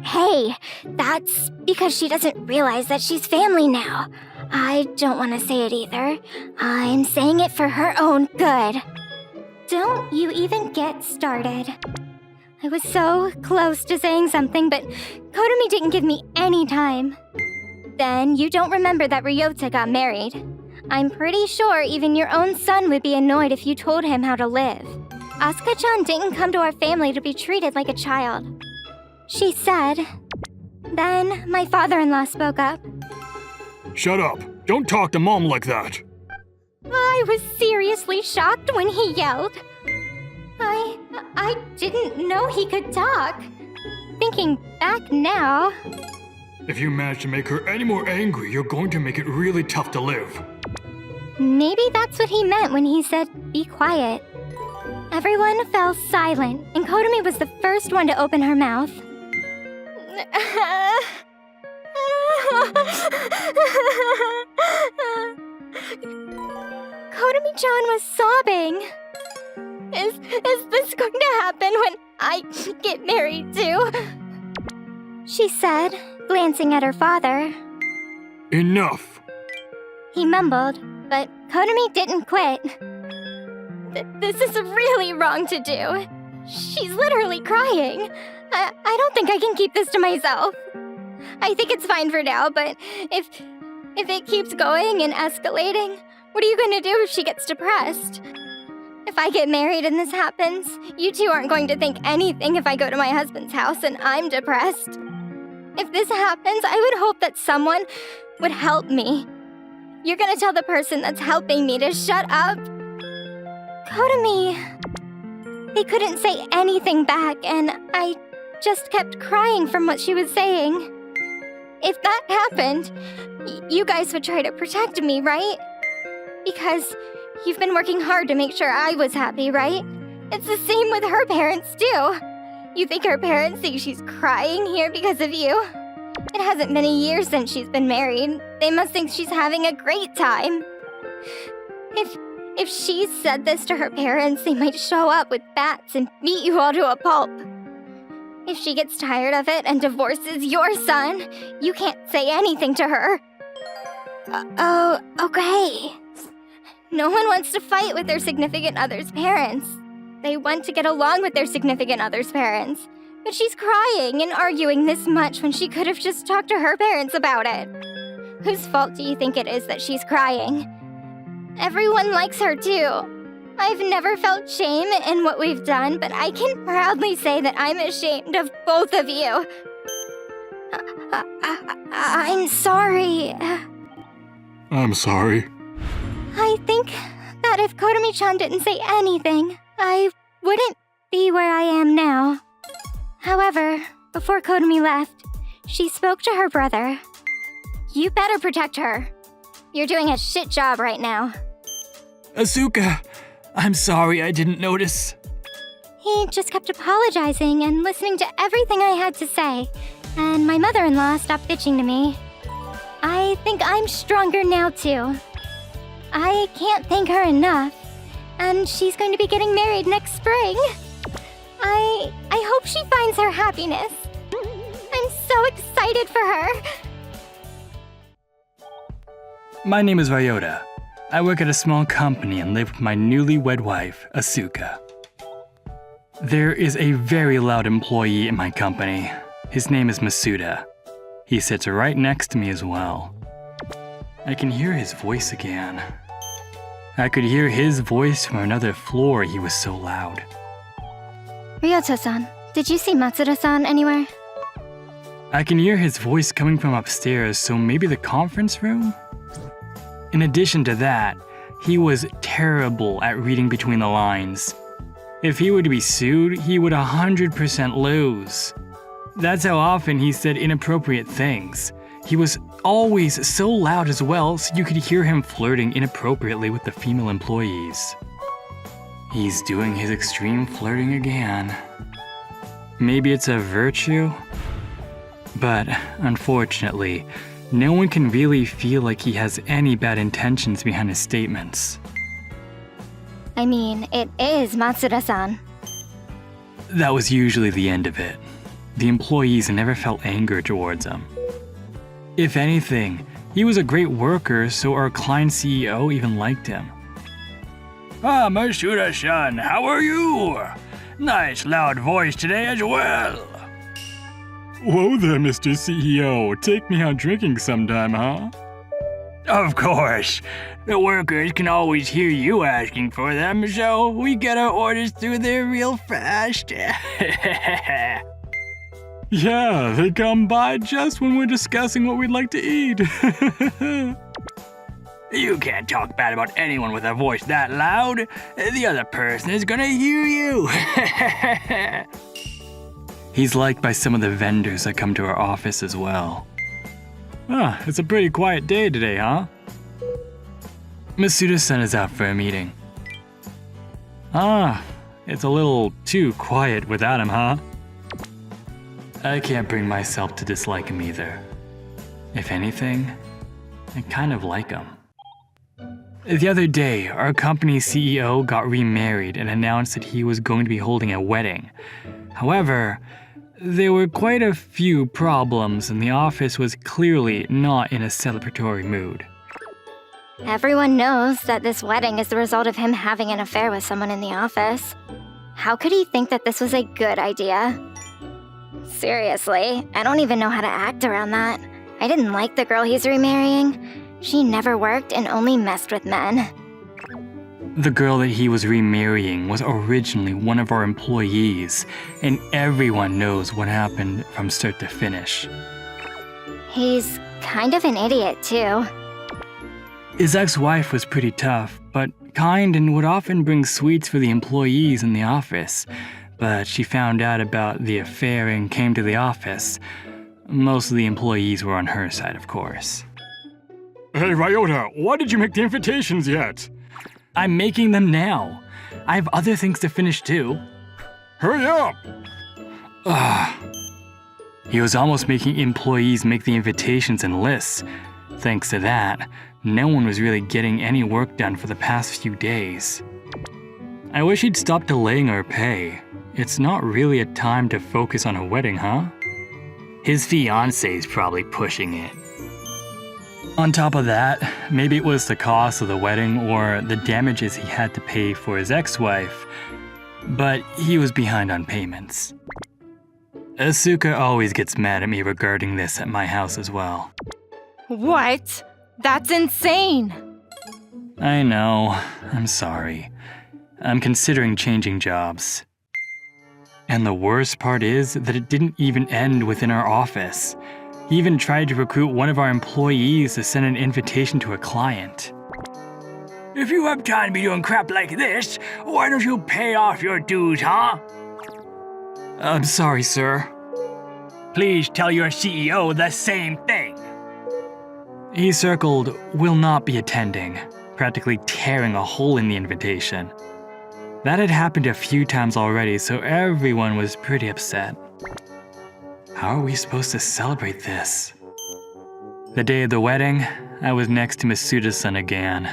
Hey, that's because she doesn't realize that she's family now. I don't want to say it either. I'm saying it for her own good. Don't you even get started. I was so close to saying something, but Kotomi didn't give me any time. Then you don't remember that Ryota got married. I'm pretty sure even your own son would be annoyed if you told him how to live. Asuka-chan didn't come to our family to be treated like a child. She said. Then my father-in-law spoke up. Shut up. Don't talk to Mom like that. I was seriously shocked when he yelled. I didn't know he could talk. Thinking back now... If you manage to make her any more angry, you're going to make it really tough to live. Maybe that's what he meant when he said, be quiet. Everyone fell silent, and Kotomi was the first one to open her mouth. Kotomi-chan was sobbing. Is this going to happen when I get married too? She said, glancing at her father. Enough. He mumbled, but Kotomi didn't quit. This is really wrong to do. She's literally crying. I don't think I can keep this to myself. I think it's fine for now, but if it keeps going and escalating, what are you going to do if she gets depressed? If I get married and this happens, you two aren't going to think anything if I go to my husband's house and I'm depressed. If this happens, I would hope that someone would help me. You're gonna tell the person that's helping me to shut up? Kotomi. They couldn't say anything back, and I just kept crying from what she was saying. If that happened, you guys would try to protect me, right? Because you've been working hard to make sure I was happy, right? It's the same with her parents, too. You think her parents think she's crying here because of you? It hasn't been a year since she's been married. They must think she's having a great time. If she said this to her parents, they might show up with bats and beat you all to a pulp. If she gets tired of it and divorces your son, you can't say anything to her. Oh, okay. No one wants to fight with their significant other's parents. They want to get along with their significant other's parents. But she's crying and arguing this much when she could have just talked to her parents about it. Whose fault do you think it is that she's crying? Everyone likes her too. I've never felt shame in what we've done, but I can proudly say that I'm ashamed of both of you. I'm sorry. I'm sorry. I think that if Kotomi-chan didn't say anything, I wouldn't be where I am now. However, before Kotomi left, she spoke to her brother. You better protect her. You're doing a shit job right now. Asuka, I'm sorry I didn't notice. He just kept apologizing and listening to everything I had to say, and my mother-in-law stopped bitching to me. I think I'm stronger now, too. I can't thank her enough, and she's going to be getting married next spring. I hope she finds her happiness. I'm so excited for her. My name is Ryota. I work at a small company and live with my newlywed wife, Asuka. There is a very loud employee in my company. His name is Masuda. He sits right next to me as well. I can hear his voice again. I could hear his voice from another floor, he was so loud. Ryota-san, did you see Matsuda-san anywhere? I can hear his voice coming from upstairs, so maybe the conference room? In addition to that, he was terrible at reading between the lines. If he were to be sued, he would 100% lose. That's how often he said inappropriate things. He was always so loud as well, so you could hear him flirting inappropriately with the female employees. He's doing his extreme flirting again. Maybe it's a virtue? But unfortunately, no one can really feel like he has any bad intentions behind his statements. I mean, it is Matsuda-san. That was usually the end of it. The employees never felt anger towards him. If anything, he was a great worker, so our client CEO even liked him. Ah, Masuda-san, how are you? Nice loud voice today as well. Whoa there, Mr. CEO. Take me out drinking sometime, huh? Of course. The workers can always hear you asking for them, so we get our orders through there real fast. Yeah, they come by just when we're discussing what we'd like to eat. You can't talk bad about anyone with a voice that loud. The other person is gonna hear you. He's liked by some of the vendors that come to our office as well. Ah, it's a pretty quiet day today, huh? Masuda-san is out for a meeting. Ah, it's a little too quiet without him, huh? I can't bring myself to dislike him either. If anything, I kind of like him. The other day, our company's CEO got remarried and announced that he was going to be holding a wedding. However, there were quite a few problems and the office was clearly not in a celebratory mood. Everyone knows that this wedding is the result of him having an affair with someone in the office. How could he think that this was a good idea? Seriously, I don't even know how to act around that. I didn't like the girl he's remarrying. She never worked and only messed with men. The girl that he was remarrying was originally one of our employees, and everyone knows what happened from start to finish. He's kind of an idiot, too. His ex-wife was pretty tough, but kind and would often bring sweets for the employees in the office. But she found out about the affair and came to the office. Most of the employees were on her side, of course. Hey, Ryota, why did you make the invitations yet? I'm making them now. I have other things to finish too. Hurry up! He was almost making employees make the invitations and lists. Thanks to that, no one was really getting any work done for the past few days. I wish he'd stop delaying our pay. It's not really a time to focus on a wedding, huh? His fiancé's probably pushing it. On top of that, maybe it was the cost of the wedding or the damages he had to pay for his ex-wife, but he was behind on payments. Asuka always gets mad at me regarding this at my house as well. What? That's insane! I know, I'm sorry. I'm considering changing jobs. And the worst part is that it didn't even end within our office. He even tried to recruit one of our employees to send an invitation to a client. If you have time to be doing crap like this, why don't you pay off your dues, huh? I'm sorry, sir. Please tell your CEO the same thing. He circled, will not be attending, practically tearing a hole in the invitation. That had happened a few times already, so everyone was pretty upset. How are we supposed to celebrate this? The day of the wedding, I was next to Masuda-san again.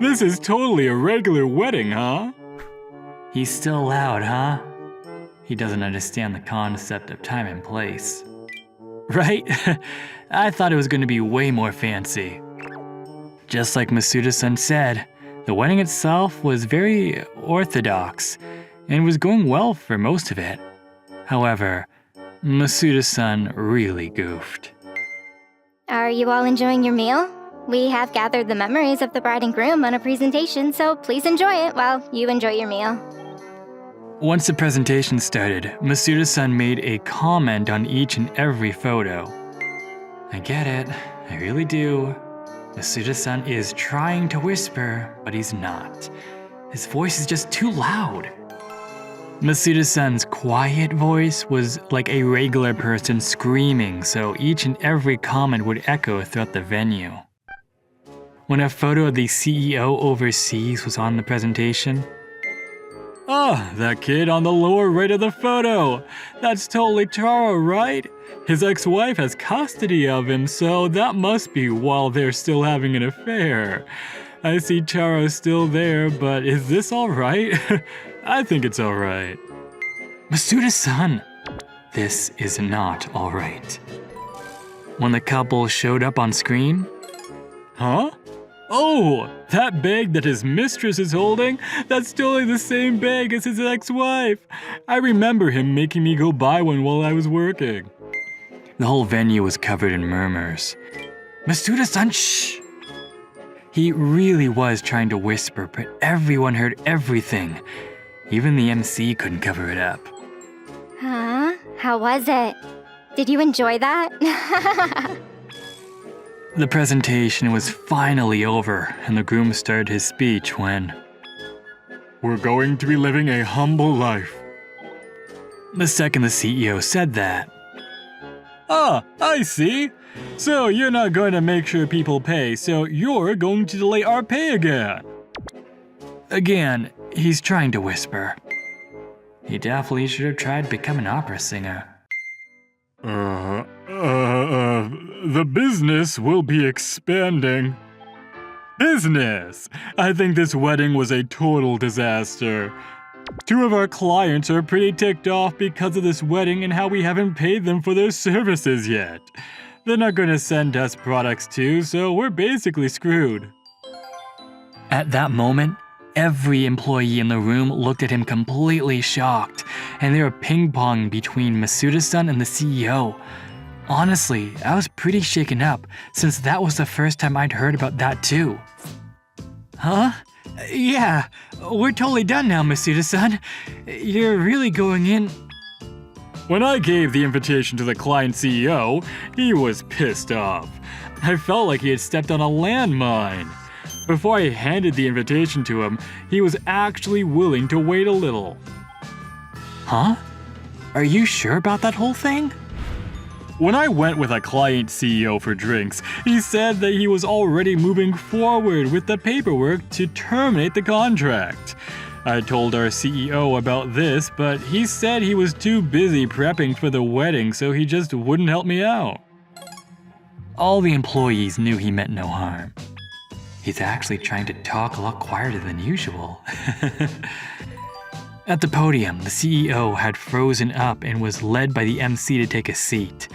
This is totally a regular wedding, huh? He's still loud, huh? He doesn't understand the concept of time and place. Right? I thought it was going to be way more fancy. Just like Masuda-san said, the wedding itself was very orthodox and was going well for most of it. However, Masuda-san really goofed. Are you all enjoying your meal? We have gathered the memories of the bride and groom on a presentation, so please enjoy it while you enjoy your meal. Once the presentation started, Masuda-san made a comment on each and every photo. I get it, I really do. Masuda-san is trying to whisper, but he's not. His voice is just too loud. Masuda-san's quiet voice was like a regular person screaming, so each and every comment would echo throughout the venue. When a photo of the CEO overseas was on the presentation, That kid on the lower right of the photo. That's totally Taro, right? His ex-wife has custody of him, so that must be while they're still having an affair. I see Taro still there, but is this alright? I think it's alright. Masuda-san, this is not alright. When the couple showed up on screen, Huh? Oh, that bag that his mistress is holding? That's totally the same bag as his ex-wife. I remember him making me go buy one while I was working. the whole venue was covered in murmurs. Masuda-san, shh! He really was trying to whisper, but everyone heard everything. Even the MC couldn't cover it up. Huh? How was it? Did you enjoy that? The presentation was finally over, and the groom started his speech when... We're going to be living a humble life. The second the CEO said that, Ah, I see. So you're not going to make sure people pay, so you're going to delay our pay again. again, he's trying to whisper. He definitely should have tried to become an opera singer. The business will be expanding. Business! I think this wedding was a total disaster. 2 of our clients are pretty ticked off because of this wedding and how we haven't paid them for their services yet. They're not gonna send us products too, so we're basically screwed. At that moment, every employee in the room looked at him completely shocked, and they were ping-ponging between Masuda-san and the CEO. Honestly, I was pretty shaken up, since that was the first time I'd heard about that too. Huh? Yeah, we're totally done now, Masuda-san. You're really going in... When I gave the invitation to the client CEO, he was pissed off. I felt like he had stepped on a landmine. Before I handed the invitation to him, he was actually willing to wait a little. Huh? Are you sure about that whole thing? When I went with a client CEO for drinks, he said that he was already moving forward with the paperwork to terminate the contract. I told our CEO about this, but he said he was too busy prepping for the wedding, so he just wouldn't help me out. All the employees knew he meant no harm. He's actually trying to talk a lot quieter than usual. At the podium, the CEO had frozen up and was led by the MC to take a seat.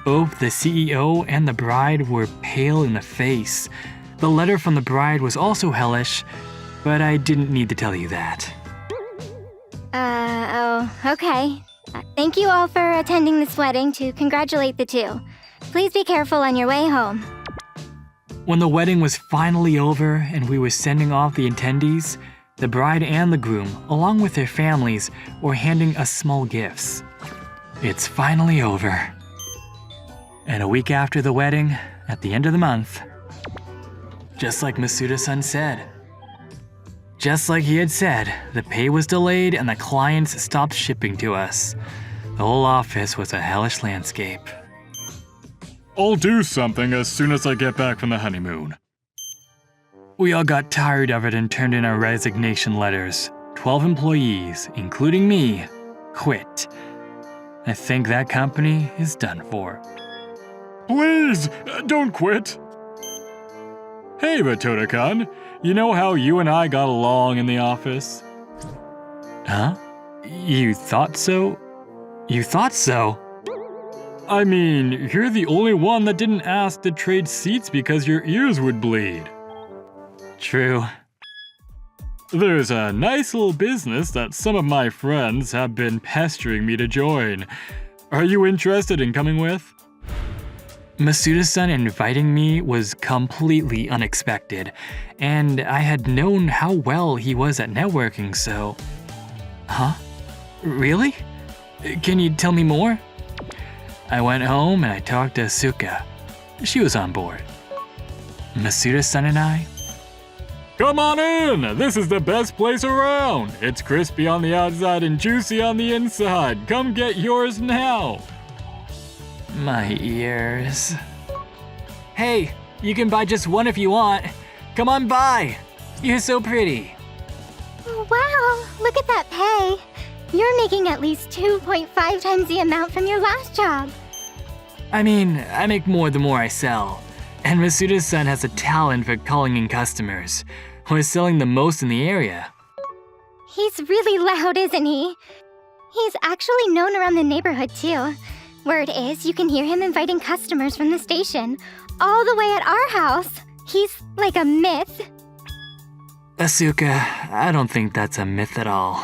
Both the CEO and the bride were pale in the face. The letter from the bride was also hellish, but I didn't need to tell you that. Okay. Thank you all for attending this wedding to congratulate the two. Please be careful on your way home. When the wedding was finally over and we were sending off the attendees, the bride and the groom, along with their families, were handing us small gifts. It's finally over. And a week after the wedding, at the end of the month, just like Masuda-san said. Just like he had said, the pay was delayed and the clients stopped shipping to us. The whole office was a hellish landscape. I'll do something as soon as I get back from the honeymoon. We all got tired of it and turned in our resignation letters. 12 employees, including me, quit. I think that company is done for. Please, don't quit. Hey, Matoda-kan, you know how you and I got along in the office? Huh? You thought so? You thought so? I mean, you're the only one that didn't ask to trade seats because your ears would bleed. True. There's a nice little business that some of my friends have been pestering me to join. Are you interested in coming with? Masuda-san inviting me was completely unexpected, and I had known how well he was at networking, so... Huh? Really? Can you tell me more? I went home and I talked to Asuka. She was on board. Masuda-san and I... Come on in! This is the best place around! It's crispy on the outside and juicy on the inside. Come get yours now! My ears... Hey, you can buy just one if you want. Come on by! You're so pretty. Oh, wow, look at that pay. You're making at least 2.5 times the amount from your last job. I mean, I make more the more I sell. And Masuda-san has a talent for calling in customers. We're selling the most in the area. He's really loud, isn't he? He's actually known around the neighborhood, too. Word is, you can hear him inviting customers from the station, all the way at our house. He's like a myth. Asuka, I don't think that's a myth at all.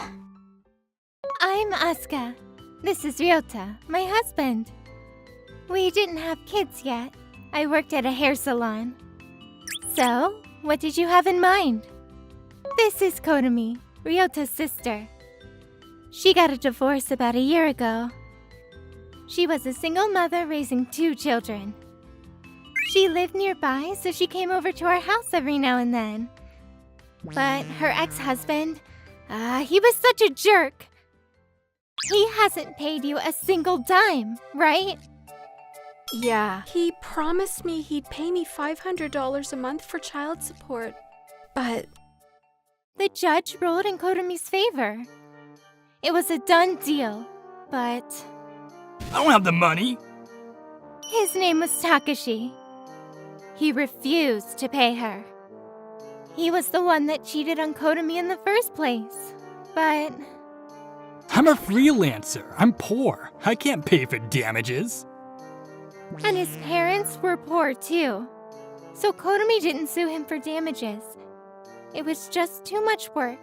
I'm Aska. This is Ryota, my husband. We didn't have kids yet. I worked at a hair salon. So, what did you have in mind? This is Kotomi, Ryota's sister. She got a divorce about a year ago. She was a single mother raising 2 children. She lived nearby, so she came over to our house every now and then. But her ex-husband, he was such a jerk. He hasn't paid you a single dime, right? Yeah, he promised me he'd pay me $500 a month for child support, but... The judge ruled in Kotomi's favor. It was a done deal, but... I don't have the money. His name was Takashi. He refused to pay her. He was the one that cheated on Kotomi in the first place, but... I'm a freelancer. I'm poor. I can't pay for damages. And his parents were poor too. So Kotomi didn't sue him for damages. It was just too much work.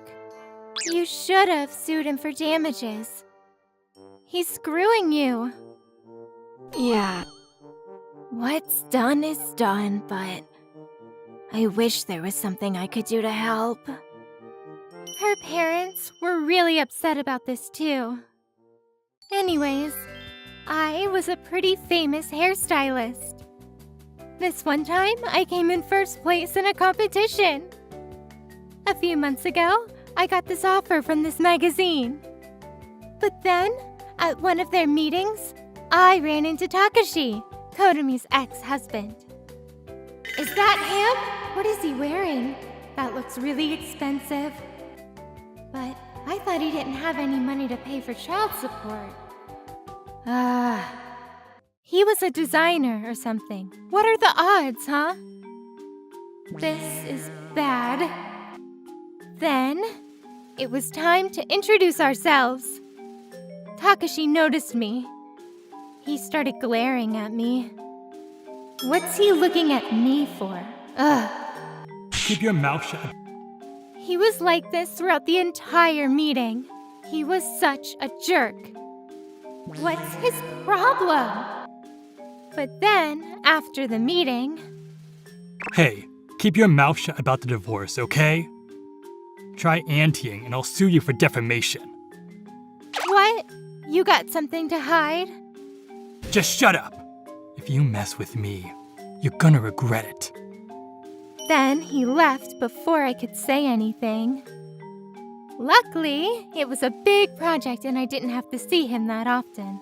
You should have sued him for damages. He's screwing you. Yeah. What's done is done, but I wish there was something I could do to help. Her parents were really upset about this too. Anyways, I was a pretty famous hairstylist. This one time, I came in first place in a competition. A few months ago, I got this offer from this magazine. But then, at one of their meetings, I ran into Takashi, Kotomi's ex-husband. Is that him? What is he wearing? That looks really expensive. But I thought he didn't have any money to pay for child support. He was a designer or something. What are the odds, huh? This is bad. Then, it was time to introduce ourselves. Takashi noticed me. He started glaring at me. What's he looking at me for? Keep your mouth shut. He was like this throughout the entire meeting. He was such a jerk. What's his problem? But then, after the meeting... Hey, keep your mouth shut about the divorce, okay? Try anteing and I'll sue you for defamation. What? You got something to hide? Just shut up! If you mess with me, you're gonna regret it. Then he left before I could say anything. Luckily, it was a big project and I didn't have to see him that often.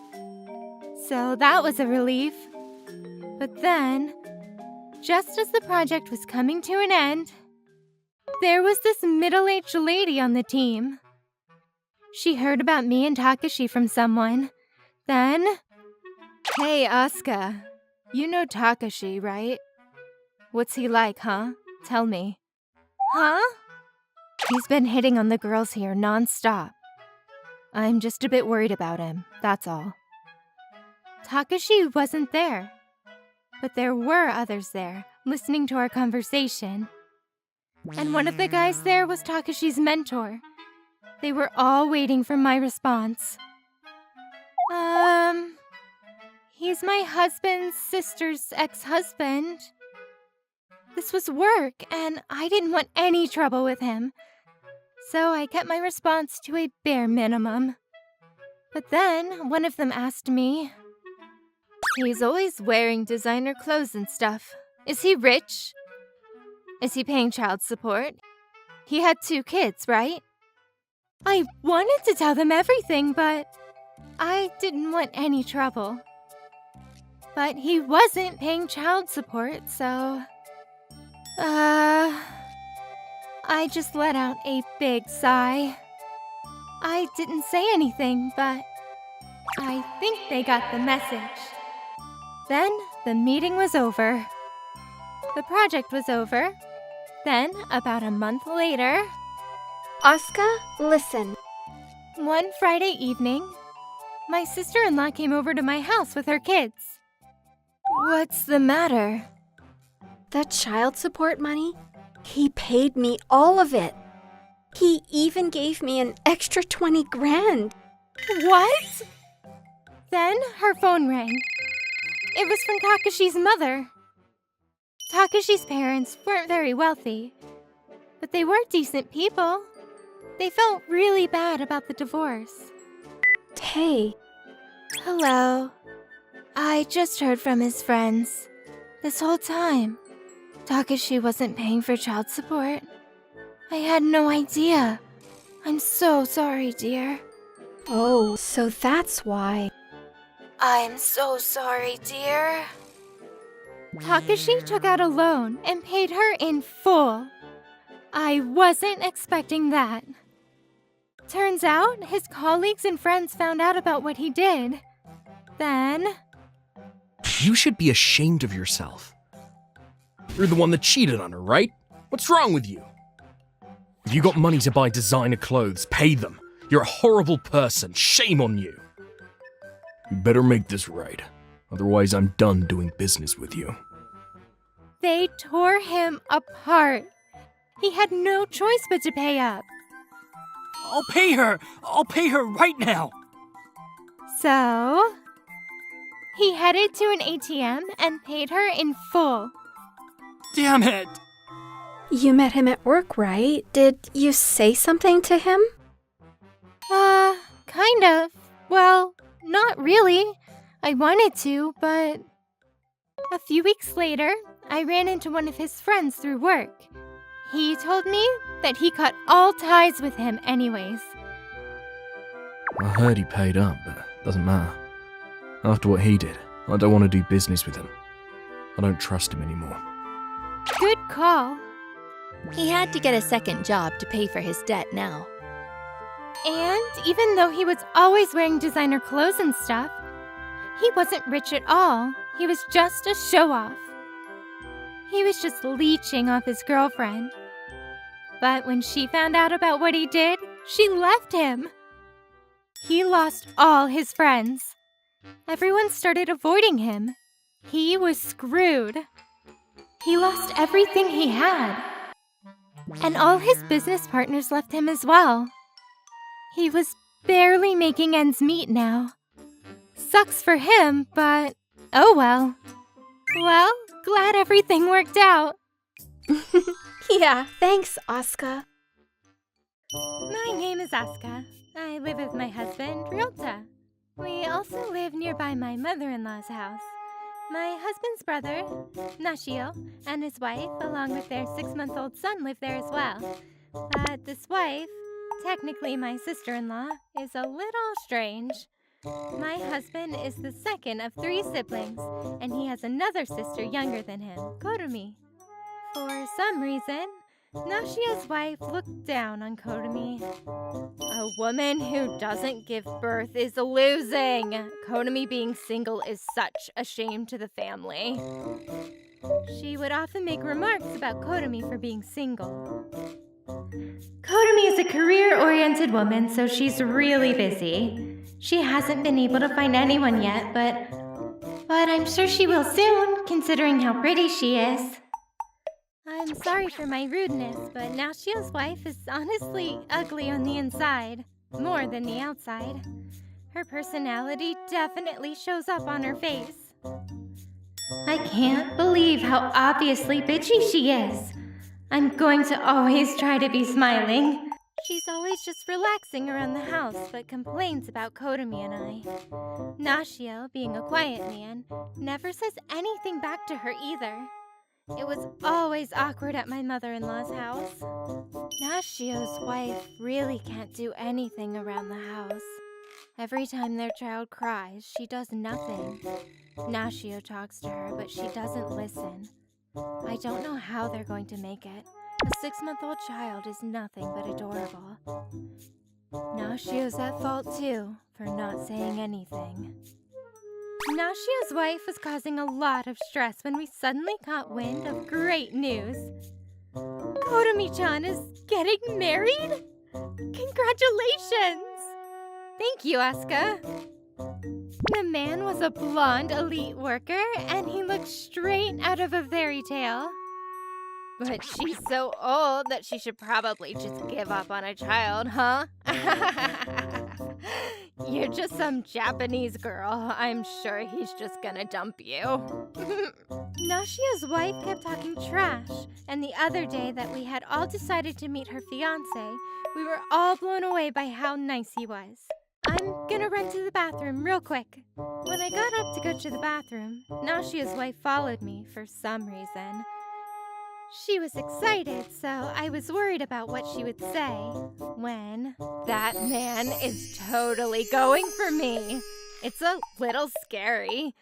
So that was a relief. But then, just as the project was coming to an end, there was this middle-aged lady on the team. She heard about me and Takashi from someone. Then... Hey, Asuka. You know Takashi, right? What's he like, huh? Tell me. Huh? He's been hitting on the girls here non-stop. I'm just a bit worried about him, that's all. Takashi wasn't there. But there were others there, listening to our conversation. And one of the guys there was Takashi's mentor. They were all waiting for my response. He's my husband's sister's ex-husband. This was work, and I didn't want any trouble with him. So I kept my response to a bare minimum. But then, one of them asked me... He's always wearing designer clothes and stuff. Is he rich? Is he paying child support? He had 2 kids, right? I wanted to tell them everything, but I didn't want any trouble. But he wasn't paying child support, so... I just let out a big sigh. I didn't say anything, but I think they got the message. Then the meeting was over. The project was over. Then, about a month later... Asuka, listen. One Friday evening, my sister-in-law came over to my house with her kids. What's the matter? The child support money? He paid me all of it. He even gave me an extra 20 grand. What? Then her phone rang. It was from Takashi's mother. Takashi's parents weren't very wealthy, but they were decent people. They felt really bad about the divorce. Hey. Hello. I just heard from his friends. This whole time, Takashi wasn't paying for child support. I had no idea. I'm so sorry, dear. Oh, so that's why. I'm so sorry, dear. Takashi took out a loan and paid her in full. I wasn't expecting that. Turns out, his colleagues and friends found out about what he did. Then... You should be ashamed of yourself. You're the one that cheated on her, right? What's wrong with you? If you got money to buy designer clothes, pay them. You're a horrible person. Shame on you. You better make this right. Otherwise, I'm done doing business with you. They tore him apart. He had no choice but to pay up. I'll pay her! I'll pay her right now! So, he headed to an ATM and paid her in full. Damn it! You met him at work, right? Did you say something to him? Kind of. Well, not really. I wanted to, but... A few weeks later, I ran into one of his friends through work. He told me that he cut all ties with him anyways. I heard he paid up, but doesn't matter. After what he did, I don't want to do business with him. I don't trust him anymore. Good call. He had to get a second job to pay for his debt now. And even though he was always wearing designer clothes and stuff, he wasn't rich at all. He was just a show-off. He was just leeching off his girlfriend. But when she found out about what he did, she left him. He lost all his friends. Everyone started avoiding him. He was screwed. He lost everything he had. And all his business partners left him as well. He was barely making ends meet now. Sucks for him, but oh well. Well, glad everything worked out. Yeah, thanks, Asuka. My name is Aska. I live with my husband, Ryota. We also live nearby my mother-in-law's house. My husband's brother, Nashio, and his wife, along with their 6-month-old son, live there as well. But this wife, technically my sister-in-law, is a little strange. My husband is the second of 3 siblings, and he has another sister younger than him, Kotomi. For some reason, Nashio's wife looked down on Kotomi. A woman who doesn't give birth is losing. Kotomi being single is such a shame to the family. She would often make remarks about Kotomi for being single. Kotomi is a career-oriented woman, so she's really busy. She hasn't been able to find anyone yet, but I'm sure she will soon, considering how pretty she is. I'm sorry for my rudeness, but Nashio's wife is honestly ugly on the inside, more than the outside. Her personality definitely shows up on her face. I can't believe how obviously bitchy she is. I'm going to always try to be smiling. She's always just relaxing around the house, but complains about Kotomi and I. Nashio, being a quiet man, never says anything back to her either. It was always awkward at my mother-in-law's house. Nashio's wife really can't do anything around the house. Every time their child cries, she does nothing. Nashio talks to her, but she doesn't listen. I don't know how they're going to make it. A 6-month-old child is nothing but adorable. Nashio's at fault too, for not saying anything. Nashio's wife was causing a lot of stress when we suddenly caught wind of great news. Kotomi-chan is getting married? Congratulations! Thank you, Asuka. The man was a blonde elite worker, and he looked straight out of a fairy tale. But she's so old that she should probably just give up on a child, huh? You're just some Japanese girl. I'm sure he's just gonna dump you. Nashio's wife kept talking trash, and the other day that we had all decided to meet her fiancé, we were all blown away by how nice he was. I'm gonna run to the bathroom real quick. When I got up to go to the bathroom, Nashio's wife followed me for some reason. She was excited, so I was worried about what she would say when that man is totally going for me. It's a little scary.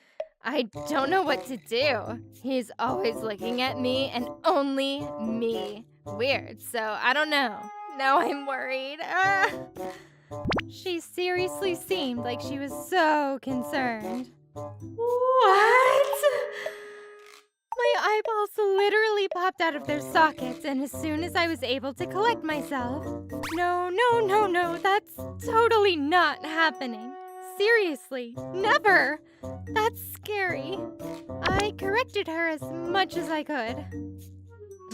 I don't know what to do. He's always looking at me and only me. Weird, so I don't know. Now I'm worried. She seriously seemed like she was so concerned. What? My eyeballs literally popped out of their sockets, and as soon as I was able to collect myself, no, that's totally not happening. seriously. Never! That's scary. I corrected her as much as I could.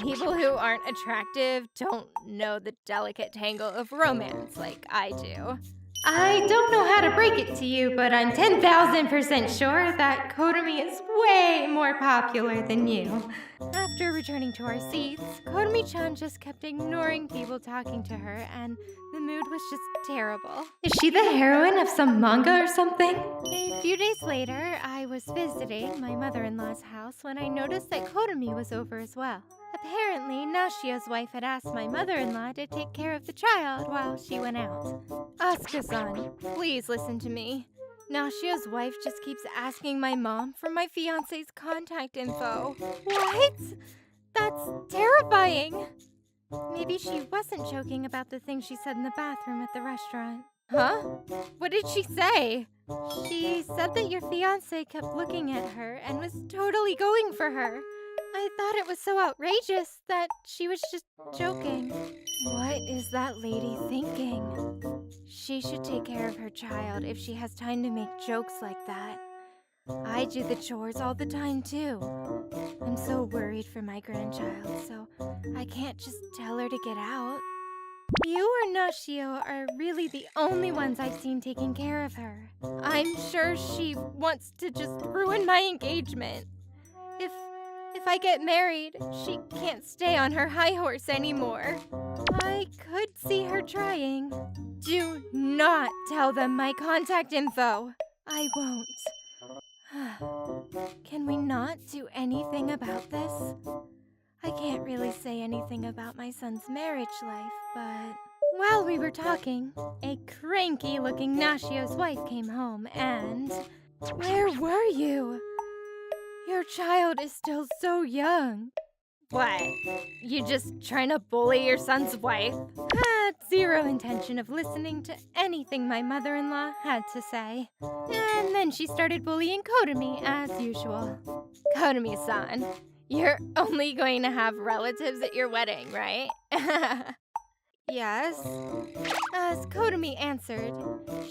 People who aren't attractive don't know the delicate tangle of romance like I do. I don't know how to break it to you, but I'm 10,000% sure that Kotomi is way more popular than you. After returning to our seats, Kotomi-chan just kept ignoring people talking to her, and the mood was just terrible. Is she the heroine of some manga or something? A few days later, I was visiting my mother-in-law's house when I noticed that Kotomi was over as well. Apparently, Nashio's wife had asked my mother-in-law to take care of the child while she went out. Asuka-san, please listen to me. Nashio's wife just keeps asking my mom for my fiancé's contact info. What? That's terrifying. Maybe she wasn't joking about the thing she said in the bathroom at the restaurant. Huh? What did she say? She said that your fiancé kept looking at her and was totally going for her. I thought it was so outrageous that she was just joking. What is that lady thinking? She should take care of her child if she has time to make jokes like that. I do the chores all the time too. I'm so worried for my grandchild, so I can't just tell her to get out. You or Nashio are really the only ones I've seen taking care of her. I'm sure she wants to just ruin my engagement. If I get married, she can't stay on her high horse anymore. I could see her trying. Do not tell them my contact info. I won't. Can we not do anything about this? I can't really say anything about my son's marriage life, but... While we were talking, a cranky-looking Nashio's wife came home and... Where were you? Your child is still so young. What? You just trying to bully your son's wife? Had zero intention of listening to anything my mother-in-law had to say. And then she started bullying Kotomi as usual. Kotomi-san, you're only going to have relatives at your wedding, right? Yes. As Kotomi answered,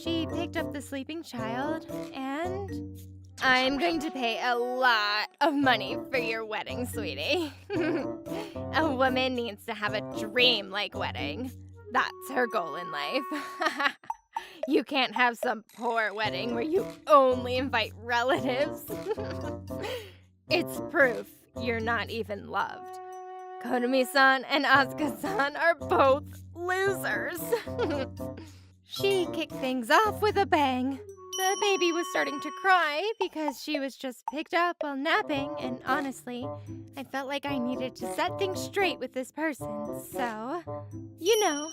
she picked up the sleeping child and... I'm going to pay a lot of money for your wedding, sweetie. A woman needs to have a dream-like wedding. That's her goal in life. You can't have some poor wedding where you only invite relatives. It's proof you're not even loved. Kotomi-san and Asuka-san are both losers. She kicked things off with a bang. The baby was starting to cry because she was just picked up while napping, and honestly, I felt like I needed to set things straight with this person, so... You know,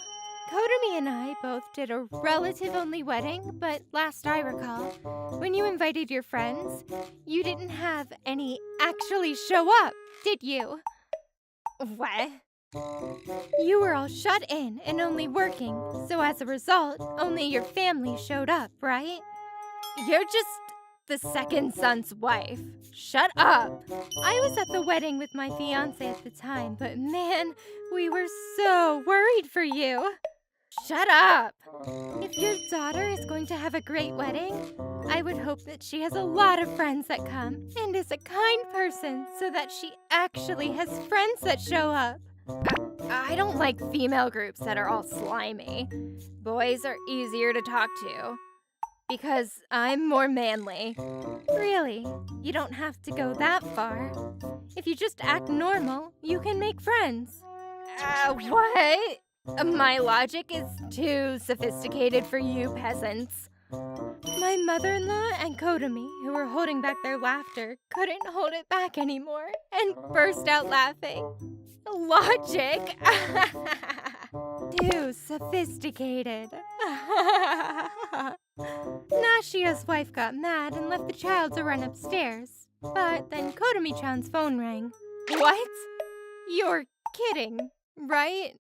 Kotomi and I both did a relative-only wedding, but last I recall, when you invited your friends, you didn't have any actually show up, did you? What? You were all shut in and only working, so as a result, only your family showed up, right? You're just the second son's wife. Shut up. I was at the wedding with my fiancé at the time, but man, we were so worried for you. Shut up. If your daughter is going to have a great wedding, I would hope that she has a lot of friends that come and is a kind person so that she actually has friends that show up. I don't like female groups that are all slimy. Boys are easier to talk to. Because I'm more manly. Really, you don't have to go that far. If you just act normal, you can make friends. What? My logic is too sophisticated for you peasants. My mother-in-law and Kotomi, who were holding back their laughter, couldn't hold it back anymore and burst out laughing. Logic? Too sophisticated. Nashio's wife got mad and left the child to run upstairs. But then Kotomi-chan's phone rang. What? You're kidding, right?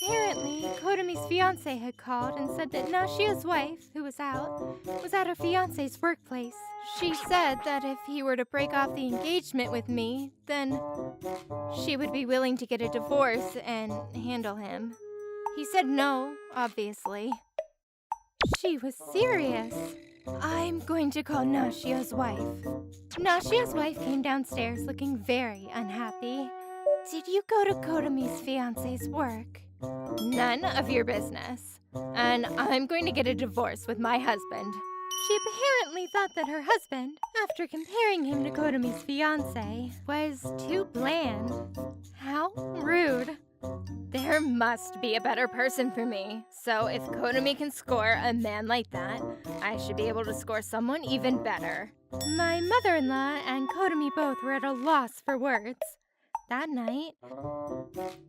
Apparently, Kotomi's fiancé had called and said that Nashio's wife, who was out, was at her fiancé's workplace. She said that if he were to break off the engagement with me, then she would be willing to get a divorce and handle him. He said no, obviously. She was serious. I'm going to call Nashio's wife. Nashio's wife came downstairs looking very unhappy. Did you go to Kotomi's fiance's work? None of your business. And I'm going to get a divorce with my husband. She apparently thought that her husband, after comparing him to Kotomi's fiance, was too bland. How rude. There must be a better person for me. So if Kotomi can score a man like that, I should be able to score someone even better. My mother-in-law and Kotomi both were at a loss for words. That night,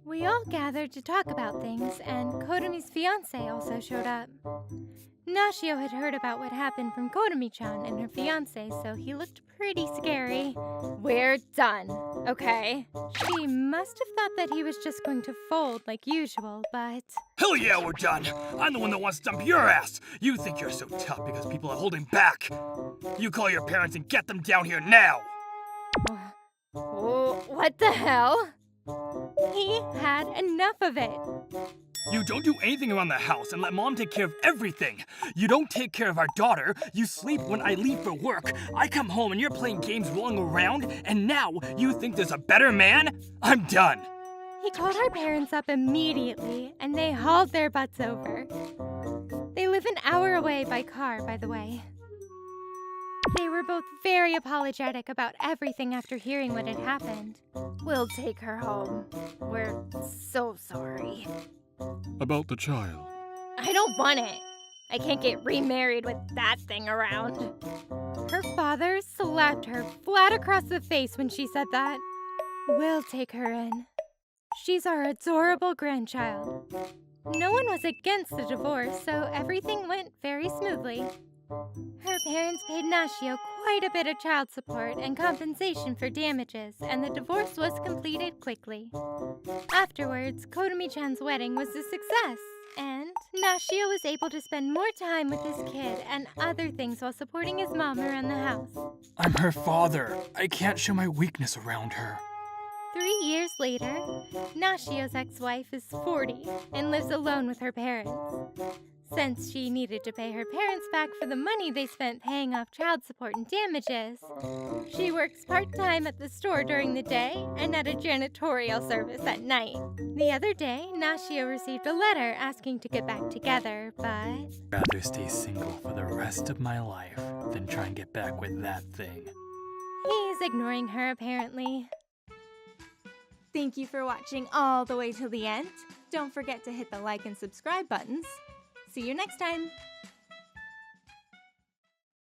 we all gathered to talk about things, and Kotomi's fiance also showed up. Nashio had heard about what happened from Kotomi-chan and her fiance, so he looked pretty scary. We're done, okay? She must have thought that he was just going to fold like usual, but... Hell yeah, we're done! I'm the one that wants to dump your ass! You think you're so tough because people are holding back! You call your parents and get them down here now! Oh, what the hell? He had enough of it. You don't do anything around the house and let Mom take care of everything. You don't take care of our daughter. You sleep when I leave for work. I come home and you're playing games rolling around, and now you think there's a better man? I'm done. He called our parents up immediately, and they hauled their butts over. They live an hour away by car, by the way. They were both very apologetic about everything after hearing what had happened. We'll take her home. We're so sorry. About the child. I don't want it. I can't get remarried with that thing around. Her father slapped her flat across the face when she said that. We'll take her in. She's our adorable grandchild. No one was against the divorce, so everything went very smoothly. Her parents paid Nashio quite a bit of child support and compensation for damages, and the divorce was completed quickly. Afterwards, Kotomi-chan's wedding was a success, and Nashio was able to spend more time with his kid and other things while supporting his mom around the house. I'm her father. I can't show my weakness around her. 3 years later, Nashio's ex-wife is 40 and lives alone with her parents. Since she needed to pay her parents back for the money they spent paying off child support and damages, she works part-time at the store during the day and at a janitorial service at night. The other day, Nashio received a letter asking to get back together, but... I'd rather stay single for the rest of my life than try and get back with that thing. He's ignoring her, apparently. Thank you for watching all the way till the end. Don't forget to hit the like and subscribe buttons. See you next time!